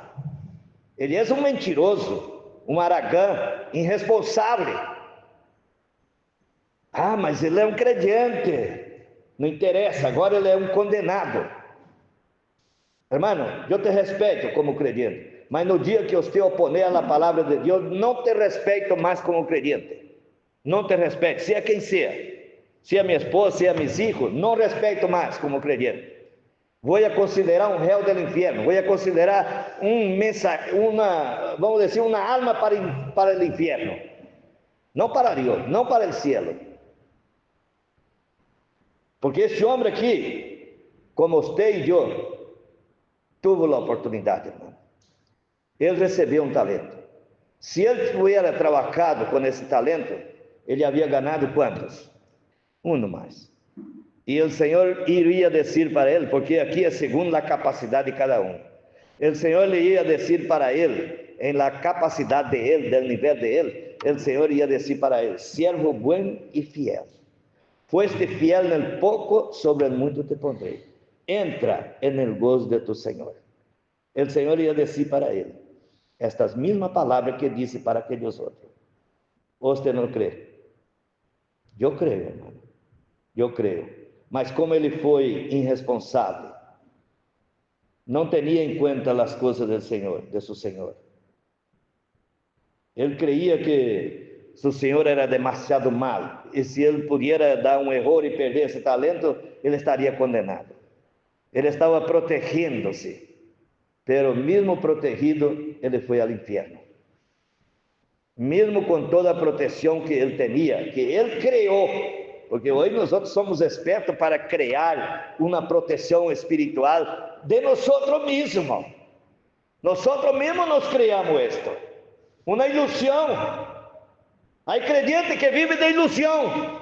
Speaker 1: Ele é um mentiroso, um aragã, irresponsável. Mas ele é um crente. Não interessa, agora ele é um condenado. Hermano, eu te respeito como crente, mas no dia que você oponer à palavra de Deus, não te respeito mais como crente. Não te respeito, seja quem seja. Se é minha esposa, se é meus filhos, não respeito mais como crente. Vou considerar um réu do inferno, vou considerar vamos dizer, uma alma para o inferno. Não para Deus, não para o cielo. Porque esse homem aqui, como você e eu, teve a oportunidade, irmão. Ele recebeu um talento. Se ele tivesse trabalhado com esse talento, ele havia ganhado quantos? Um mais. E o Senhor iria dizer para ele, porque aqui é segundo a capacidade de cada um. O Senhor lhe ia dizer para ele, em la capacidade de ele, do nível de ele, o Senhor ia dizer para ele, siervo bom e fiel. Fueste fiel no pouco, sobre o muito te pondrei. Entra no gozo de tu Senhor. O Senhor ia dizer para ele estas mesmas palavras que disse para aqueles outros. Você não crê? Eu creio, irmão. Eu creio. Mas como ele foi irresponsável, não tinha em conta as coisas do Senhor, de seu Senhor. Ele creia que seu Senhor era demasiado mal, e se ele pudesse dar um erro e perder esse talento, ele estaria condenado. Ele estava protegendo-se. pero mesmo protegido, ele foi ao inferno. Mesmo com toda a proteção que ele tinha, que ele criou, porque hoje nós somos expertos para criar uma proteção espiritual de nós mesmos. Nós mesmos nos criamos isto, uma ilusão. Há crente que vive de ilusão.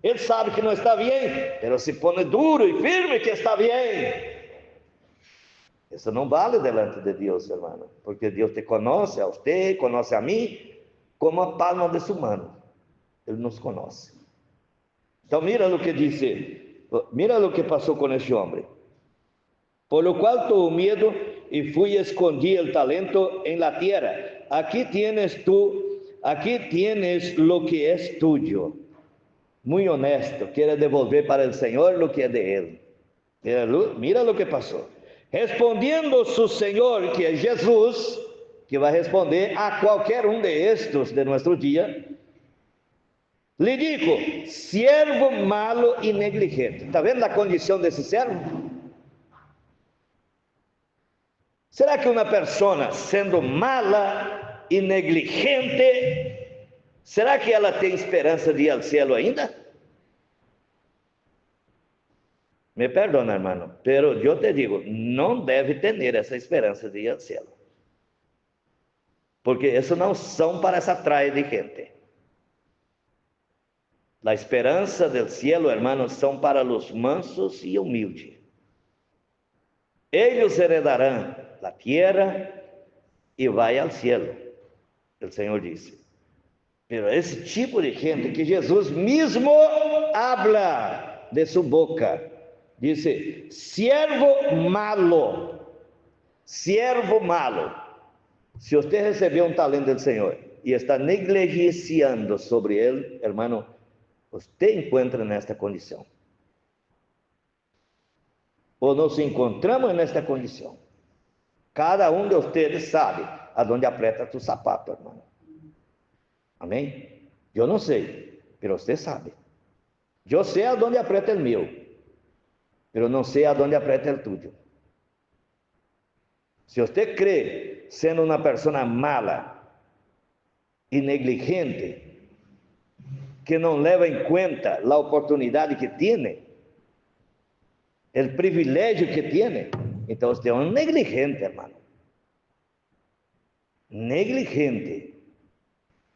Speaker 1: Ele sabe que não está bem, mas se põe duro e firme que está bem. Isso não vale delante de Deus, irmão, porque Deus te conhece, a você, conhece a mim, como a palma de sua mão. Ele nos conhece. Então, mira o que disse, mira o que passou com esse homem. Por lo cual tuve miedo y fui y escondí el talento en la tierra. Aquí tienes lo que es tuyo. Muy honesto, quiere devolver para el Señor lo que es de él. Mira lo que pasó. Respondiendo su Señor, que es Jesús, que va a responder a cualquier de estos de nuestro día, le dijo: siervo malo y negligente. ¿Está viendo la condición de ese siervo? Será que uma pessoa sendo mala e negligente, será que ela tem esperança de ir ao céu ainda? Me perdona, hermano, pero eu te digo, não deve ter essa esperança de ir ao céu. Porque isso não são para essa traia de gente. A esperança do céu, hermanos, são para os mansos e humildes. Eles heredarão a terra e vai ao céu, o Senhor disse. Pero esse tipo de gente que Jesus mesmo habla de sua boca, disse: siervo malo, siervo malo. Se você recebeu um talento do Senhor e está negligenciando sobre ele, hermano, você encontra nesta condição. Ou nos encontramos nesta condição. Cada de vocês sabe aonde aperta tu sapato, irmão. Amém? Eu não sei, mas você sabe. Eu sei aonde aperta o meu, mas não sei aonde aperta o tuyo. Se você crê sendo uma pessoa mala e negligente, que não leva em conta a oportunidade que tem, o privilégio que tem, então você é um negligente, irmão. Negligente.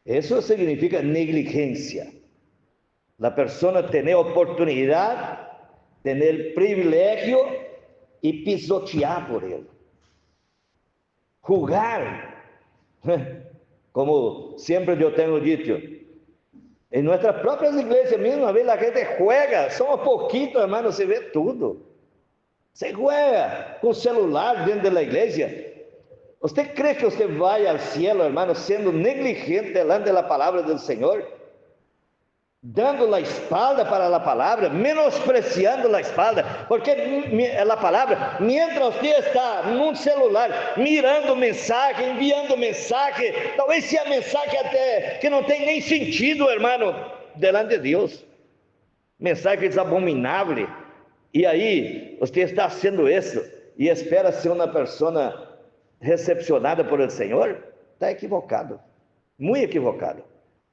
Speaker 1: Isso significa negligência. A pessoa tem a oportunidade, tem o privilégio e pisotear por ele. Jugar. Como sempre eu tenho dito, em nossas próprias igrejas mesmo, a vez a gente juega, só um pouquinho, irmão, você vê tudo. Você juega com o celular dentro da igreja. Você crê que você vai ao céu, irmão, sendo negligente delante da palavra do Senhor? Dando a espalda para a palavra, menospreciando a espalda, porque a palavra, mientras você está num celular, mirando mensagem, enviando mensagem, talvez seja mensagem até que não tem nem sentido, irmão, delante de Deus, mensagens abomináveis, e aí você está sendo isso, e espera ser uma pessoa recepcionada por el Senhor? Está equivocado, muito equivocado.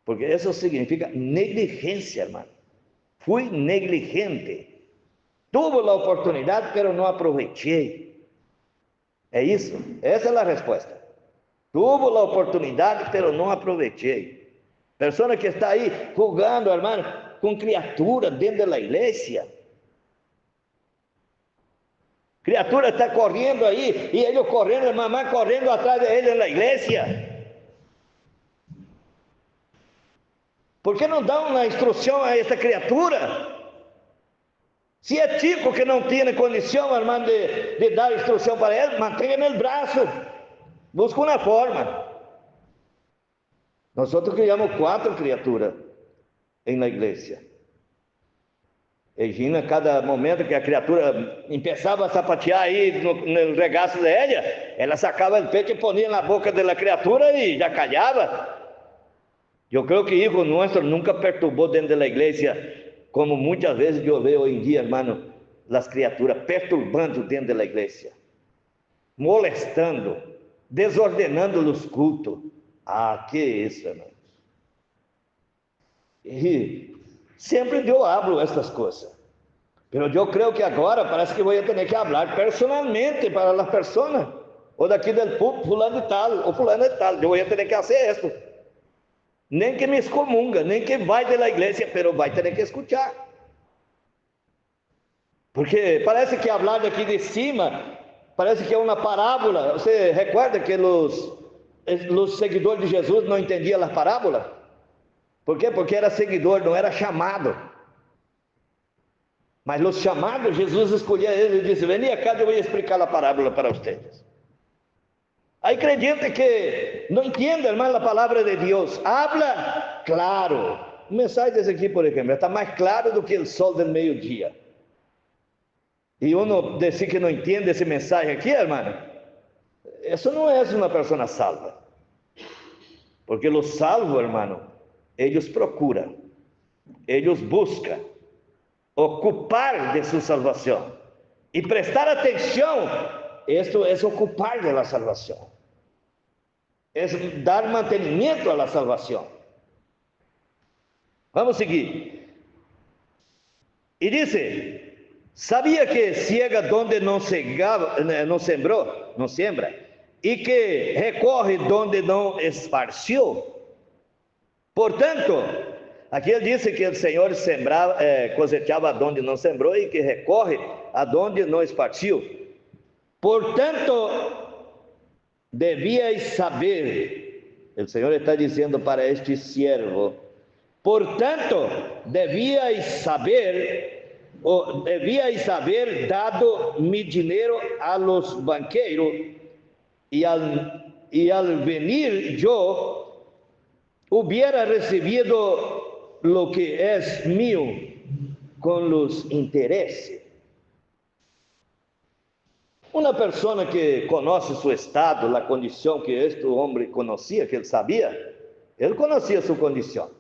Speaker 1: Porque isso significa negligência, irmão. Fui negligente. Tuve a oportunidade, mas não aproveitei. É isso? Essa é a resposta. Tuve a oportunidade, mas não aproveitei. Pessoa que está aí jogando, irmão, com criatura dentro da igreja. Criatura está correndo aí, e ele correndo, a mamãe correndo atrás dele na igreja. Por que não dá uma instrução a essa criatura? Se é tipo que não tem condição, irmão, de dar instrução para ele, mantenha no braço. Busca uma forma. Nós criamos 4 criaturas na igreja. Imagina cada momento que a criatura começava a sapatear aí no regaço dela, ela sacava o peito e ponia na boca da criatura e já calhava. Eu creio que hijo nosso nunca perturbou dentro da igreja, como muitas vezes eu vejo hoje em dia, irmão, as criaturas perturbando dentro da igreja. molestando, desordenando os cultos. Ah, que isso, hermanos. E sempre eu hablo estas coisas. Pero eu creio que agora parece que vou ter que falar personalmente para as pessoas. Ou daqui do púlpito, fulano de tal, ou fulano de tal. Eu vou ter que fazer isso. Nem que me excomunga, nem que vai da igreja, pero vai ter que escutar. Porque parece que falar daqui de cima, parece que é uma parábola. Você recorda que os seguidores de Jesus não entendiam as parábolas? Por quê? Porque era seguidor, não era chamado. Mas os chamados, Jesus escolhia eles e disse: vem cá, eu vou explicar a parábola para vocês. Hay creyentes que no entienden, hermano, la palabra de Dios. Habla claro. Un mensaje desse aqui, por exemplo, está mais claro do que o sol del meio-dia. E uno decir que não entende esse mensagem aqui, hermano, isso não é uma pessoa salva. Porque os salvos, hermano, eles procuram, eles buscam ocupar de sua salvação. E prestar atenção, esto é ocupar de la salvação. É dar mantenimento à la salvação. Vamos seguir. E disse: sabia que ciega donde não sembrou, não sembra, e que recorre donde não esparciou. Portanto, aqui ele disse que o Senhor cosechava donde não sembrou e que recorre aonde não esparciu. Portanto, devíais saber, o Senhor está dizendo para este siervo, portanto, devíais haber dado mi dinheiro a los banqueiros, e al venir yo, hubiera recibido lo que es mío con los intereses. Uma pessoa que conhece seu estado, a condição que este homem conhecia, que ele sabia, ele conhecia sua condição.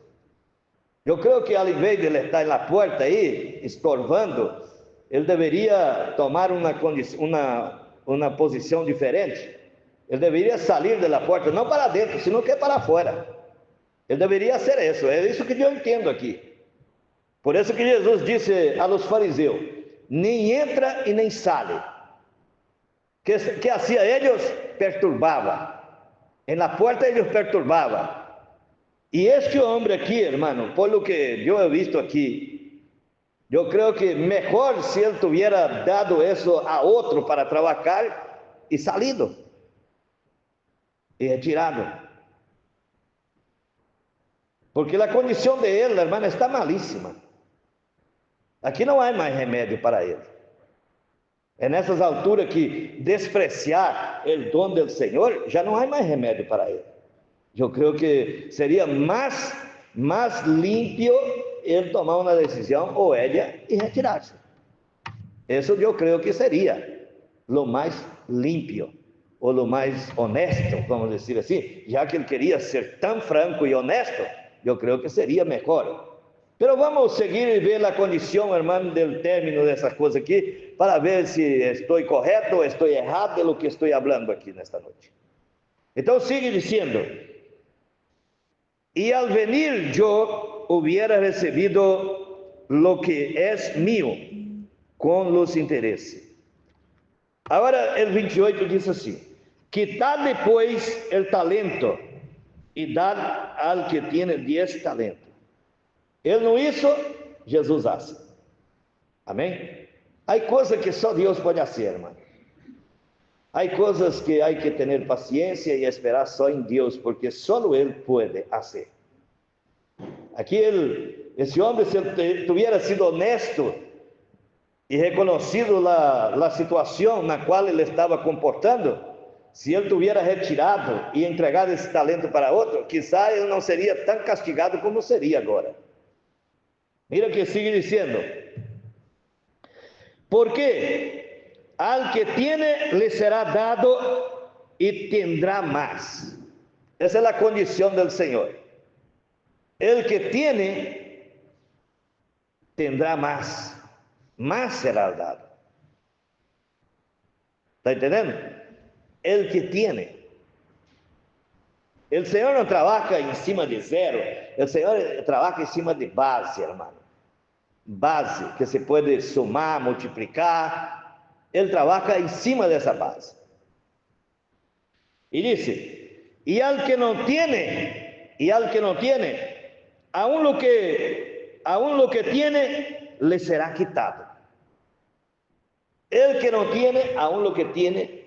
Speaker 1: Eu creio que ao invés de ele estar na porta aí, estorvando, ele deveria tomar uma posição diferente. Ele deveria sair da porta, não para dentro, senão que para fora. Ele deveria ser isso, é isso que eu entendo aqui. Por isso que Jesus disse aos fariseus: nem entra e nem sai. Que hacía eles? Perturbava. Na porta eles perturbavam. E este homem aqui, hermano, por lo que eu he visto aqui, eu creio que melhor se ele tivesse dado isso a outro para trabalhar e salido e retirado. Porque a condição de ele, hermano, está malíssima. Aqui não há mais remédio para ele. É nessas alturas que despreciar o dom do Senhor, já não há mais remédio para ele. Eu creio que seria mais limpo ele tomar uma decisão, ou ela, e retirar-se. Isso eu creio que seria o mais limpo, ou o mais honesto, vamos dizer assim. Já que ele queria ser tão franco e honesto, eu creio que seria melhor. Pero vamos seguir e ver a condição, hermano, do término dessa coisa aqui, para ver se estou correto ou estou errado de lo que estou falando aqui nesta noite. Então sigue dizendo: e al venir yo hubiera recibido lo que es mío com los intereses. Agora, o 28 diz assim: quitar depois el talento e dar al que tiene 10 talentos. Ele não isso, Jesus hace. Amém? Há coisas que só Deus pode fazer, irmão. Há coisas que há que ter paciência e esperar só em Deus, porque só Ele pode fazer. Aqui esse homem, se ele tivesse sido honesto e reconhecido a situação na qual ele estava comportando, se ele tivesse retirado e entregado esse talento para outro, quizá ele não seria tão castigado como seria agora. Mira que sigue dizendo: porque al que tiene le será dado y tendrá más. Essa é a condição do Senhor. El que tiene tendrá más será dado. ¿Está entendendo? el que tiene. El Señor no trabaja en cima de cero, el Señor trabaja en cima de base, hermano. Base que se puede sumar, multiplicar. Él trabaja en cima de esa base. Y dice, y al que no tiene, aún lo que tiene, le será quitado. El que no tiene, aún lo que tiene,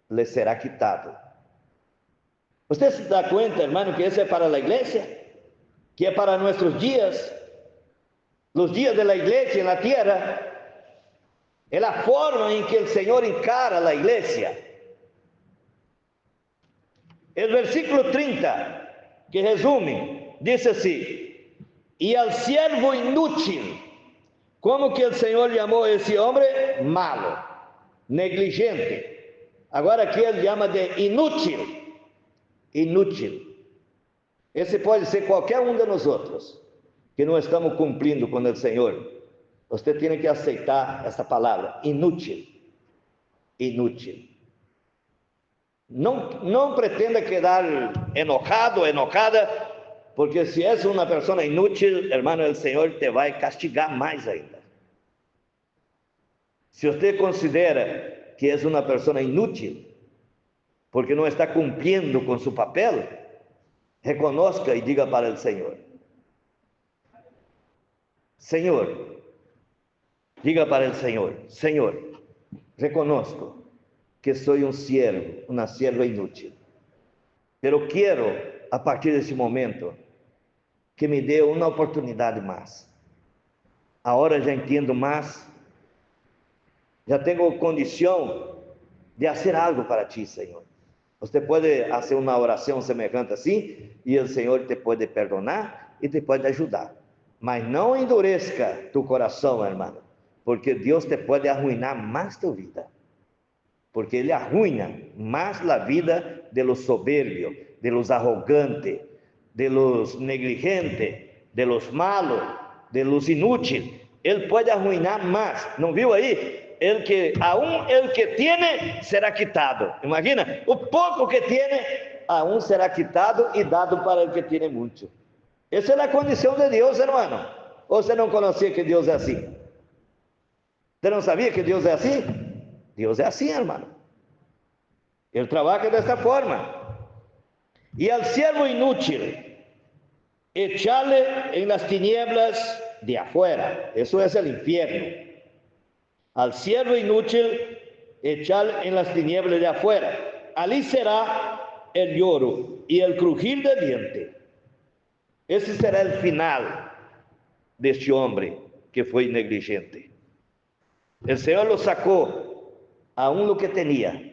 Speaker 1: le será quitado. Usted se da cuenta, hermano, que eso es para la iglesia, que es para nuestros días, los días de la iglesia en la tierra, es la forma en que el Señor encara a la iglesia. El versículo 30, que resume, dice así, y al siervo inútil, como que el Señor llamó a ese hombre malo, negligente. Agora aqui ele llama de inútil. Inútil. Esse pode ser qualquer um de nós outros que não estamos cumprindo com o Senhor. Você tem que aceitar essa palavra, inútil. Inútil. Não pretenda quedar enojado, enojada, porque se és uma pessoa inútil, hermano, o Senhor te vai castigar mais ainda. Se você considera que és uma pessoa inútil, porque não está cumprindo com seu papel, reconozca e diga para o Senhor: Senhor, diga para o Senhor: Senhor, reconozco que sou um siervo, uma sierva inútil, pero quero, a partir desse momento, que me dê uma oportunidade mais. Agora já entendo mais, já tenho condição de fazer algo para ti, Senhor. Você pode fazer uma oração semelhante assim, e o Senhor te pode perdonar e te pode ajudar. Mas não endureça tu coração, irmão, porque Deus te pode arruinar mais tua vida. Porque Ele arruina mais a vida de los soberbios, de los arrogantes, de los negligentes, de los malos, de los inúteis. Ele pode arruinar mais. Não viu aí? Aún el que tiene será quitado. Imagina, o pouco que tiene, aún será quitado e dado para el que tiene mucho. Essa é a condição de Deus, hermano. Ou você não conhecia que Deus é assim? Você não sabia que Deus é assim? Deus é assim, hermano. Ele trabalha dessa forma. E al siervo inútil, echarle en las tinieblas de afuera. Eso es el infierno. Al siervo inútil, echar en las tinieblas de afuera. Allí será el lloro y el crujir de dientes. Ese será el final de este hombre que fue negligente. El Señor lo sacó aún lo que tenía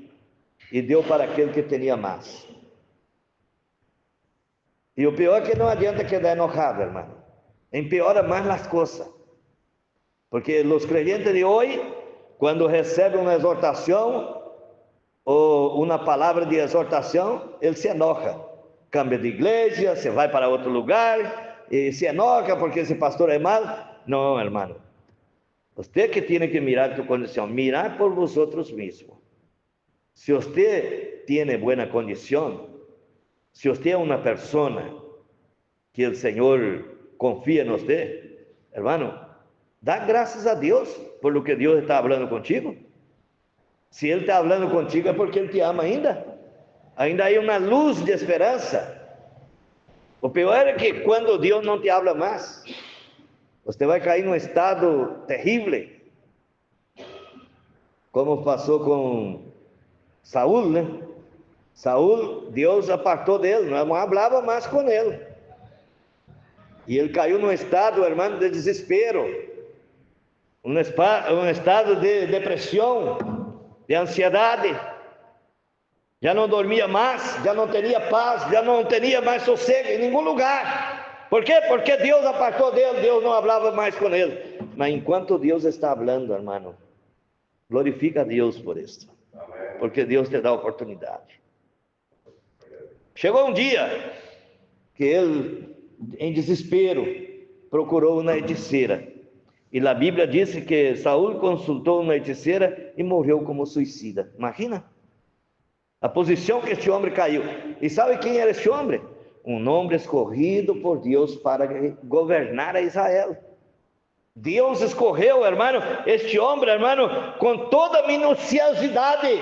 Speaker 1: y dio para aquel que tenía más. Y o peor es que no adianta quedar enojado, hermano. Empeora más las cosas. Porque los creyentes de hoy, cuando reciben una exhortación o una palabra de exhortación, él se enoja. Cambia de iglesia, se vai para outro lugar, e se enoja porque esse pastor é mal. Não, hermano. Você que tem que mirar tu condição, mirar por vosotros mesmos. Se você tem boa condição, se você é uma pessoa que o Senhor confia em você, hermano, dá graças a Deus por lo que Deus está falando contigo. Se Ele está falando contigo é porque Ele te ama ainda. Ainda há uma luz de esperança. O pior é que quando Deus não te habla mais, você vai cair num estado terrível, como passou com Saúl, né? Saúl, Deus apartou dele, não falava mais com ele. E ele caiu num estado, irmão, de desespero, um estado de depressão, de ansiedade. Já não dormia mais, já não tinha paz, já não tinha mais sossego em nenhum lugar. Por quê? Porque Deus apartou dele, Deus não falava mais com ele. Mas enquanto Deus está falando, irmão, glorifica a Deus por isso, porque Deus te dá oportunidade. Chegou um dia que ele, em desespero, procurou uma hechiceira. E a Bíblia diz que Saúl consultou uma hechiceira e morreu como suicida. Imagina? a posição que este homem caiu. E sabe quem era este homem? Um homem escolhido por Deus para governar a Israel. Deus escolheu, hermano, este homem, hermano, com toda minuciosidade.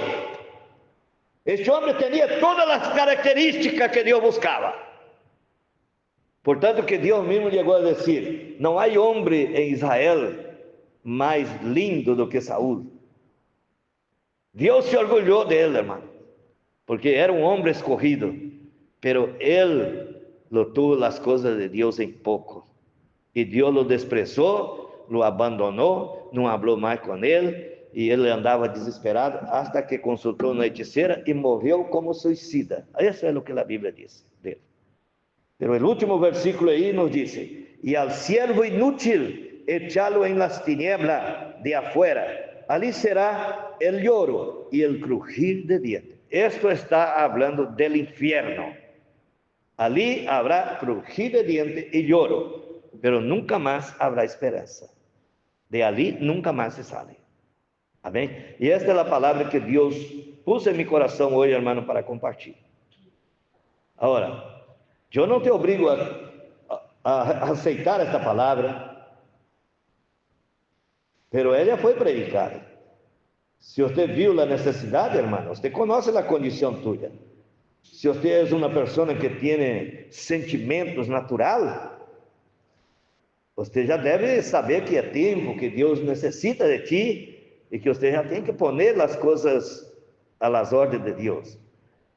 Speaker 1: Este homem tinha todas as características que Deus buscava. Portanto, que Deus mesmo chegou a dizer: não há homem em Israel mais lindo do que Saúl. Deus se orgulhou dele, hermano, porque era um homem escolhido, pero ele lutou as coisas de Deus em pouco. E Deus lo desprezou, lo abandonou, não falou mais com ele, e ele andava desesperado, até que consultou uma hechiceira e morreu como suicida. Isso é o que a Bíblia diz dele. Pero o último versículo aí nos diz: e al siervo inútil echalo en las tinieblas de afuera, ali será el lloro y el crujir de dientes. Esto está hablando del infierno. Ali habrá crujir de dientes y lloro, pero nunca más habrá esperanza. De ali nunca más se sale. Amém? E esta é a palavra que Deus pôs em meu coração hoje, irmão, para compartilhar. Agora, eu não te obrigo a aceitar esta palavra, pero ela foi predicada. Se você viu a necessidade, irmão, você conhece a condição tua. Se você é uma pessoa que tem sentimentos naturais, você já deve saber que é tempo, que Deus necessita de ti, e que você já tem que pôr as coisas às ordens de Deus.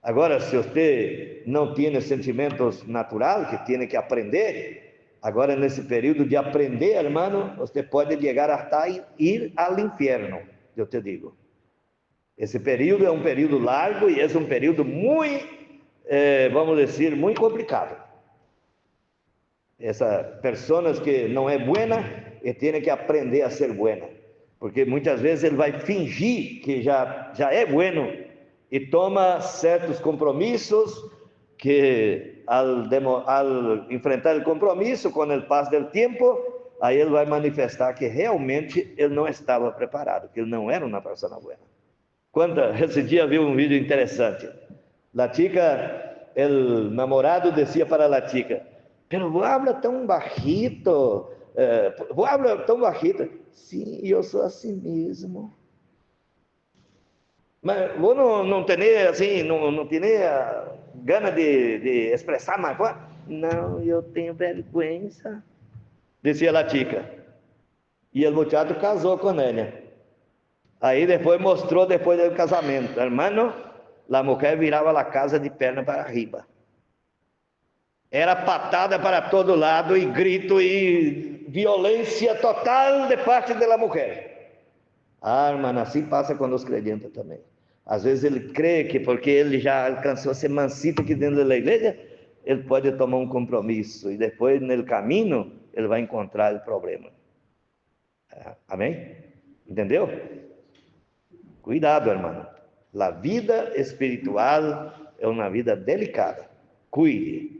Speaker 1: Agora, se você não tem sentimentos naturais, que tem que aprender, agora nesse período de aprender, irmão, você pode chegar até ir ao inferno, eu te digo. Esse período é um período largo e é um período muito, vamos dizer, muito complicado. Essas pessoas que não é buena e tem que aprender a ser buena, porque muitas vezes ele vai fingir que já é bueno e toma certos compromissos que al enfrentar o compromisso com o passo do tempo, aí ele vai manifestar que realmente ele não estava preparado, que ele não era uma pessoa buena. Esse dia vi um vídeo interessante. La chica, o namorado dizia para a chica: pero vos habla tão bajito, vos habla tão bajito. Sim, eu sou assim mesmo. Mas vos não tenés assim, não tenés gana de expressar mais coisa? Não, eu tenho vergonha, dizia a chica. E o muchacho casou com ela. Aí depois mostrou, depois do casamento, hermano, a mulher virava a casa de perna para arriba. Era patada para todo lado e grito e violência total de parte da mulher. Ah, irmão, assim passa com os crentes também. Às vezes ele crê que porque ele já alcançou ser mansito aqui dentro da igreja, ele pode tomar um compromisso e depois no caminho ele vai encontrar o problema. Amém? Entendeu? Cuidado, irmão. A vida espiritual é uma vida delicada. Cuide.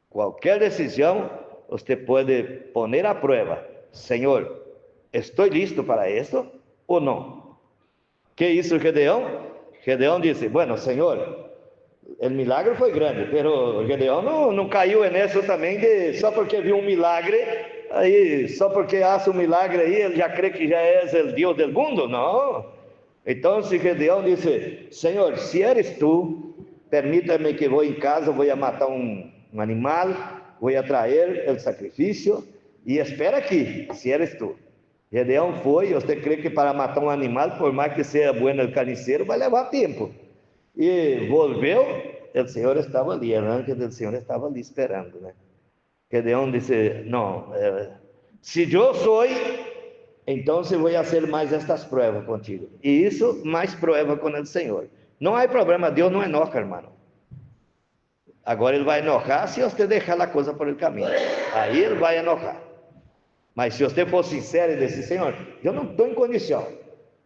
Speaker 1: Qualquer decisão, você pode pôr à prova. Senhor, estou listo para isso ou não? Que isso, Gedeão? Gedeão disse: bueno, Senhor, o milagre foi grande, pero Gedeão não caiu nisso também de só porque viu um milagre, aí só porque hace um milagre aí ele já crê que já é o Deus do mundo, não. Então, Gedeão disse: Senhor, se eres tu, permita-me que vou em casa, vou matar um animal, vou trazer o sacrifício e espera aqui, se eres tu. Gedeão foi, você crê que para matar um animal, por mais que seja bueno o carniceiro, vai levar tempo. E volveu, o Senhor estava ali, o anjo do Senhor estava ali esperando, né? Gedeão disse: não, se eu sou, então vou fazer mais estas provas contigo. E isso, mais prova com o Senhor. Não há problema, Deus não enoja, irmão. Agora ele vai enojar se você deixar a coisa por el caminho. Aí ele vai enojar. Mas se você for sincero e dizer: Senhor, eu não estou em condição,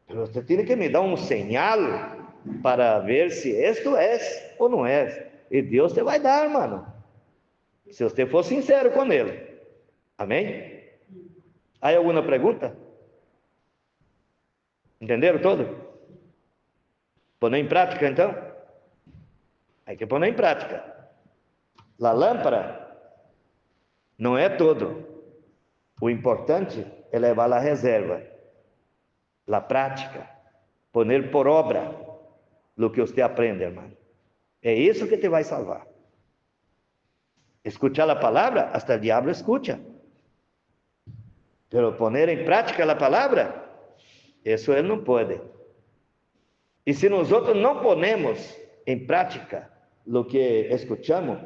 Speaker 1: você tem que me dar um sinal para ver se isto é ou não é. E Deus te vai dar, irmão. Se você for sincero com Ele. Amém? Há alguma pergunta? Entenderam todo? Pôr em prática, então? Hay que poner em prática. A lâmpada não é todo. O importante é levar a reserva, a prática, poner por obra o que você aprende, hermano. É isso que te vai salvar. Escuchar a palavra, hasta o diabo escucha. Pero poner em prática a palavra, isso ele não pode. E se nós não ponemos em prática o que escuchamos,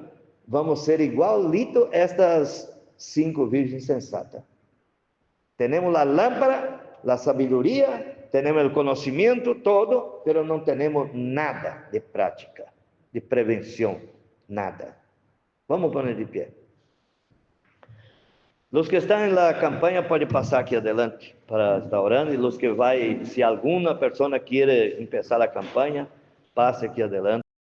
Speaker 1: vamos ser igualito a estas 5 virgens sensatas. Temos a lâmpada, a sabedoria, temos o conhecimento, todo, pero não temos nada de prática, de prevenção, nada. Vamos poner de pé. Os que estão na campanha podem passar aqui adelante para estar orando, e os que vai, se alguma pessoa quer começar a campanha, passe aqui adelante.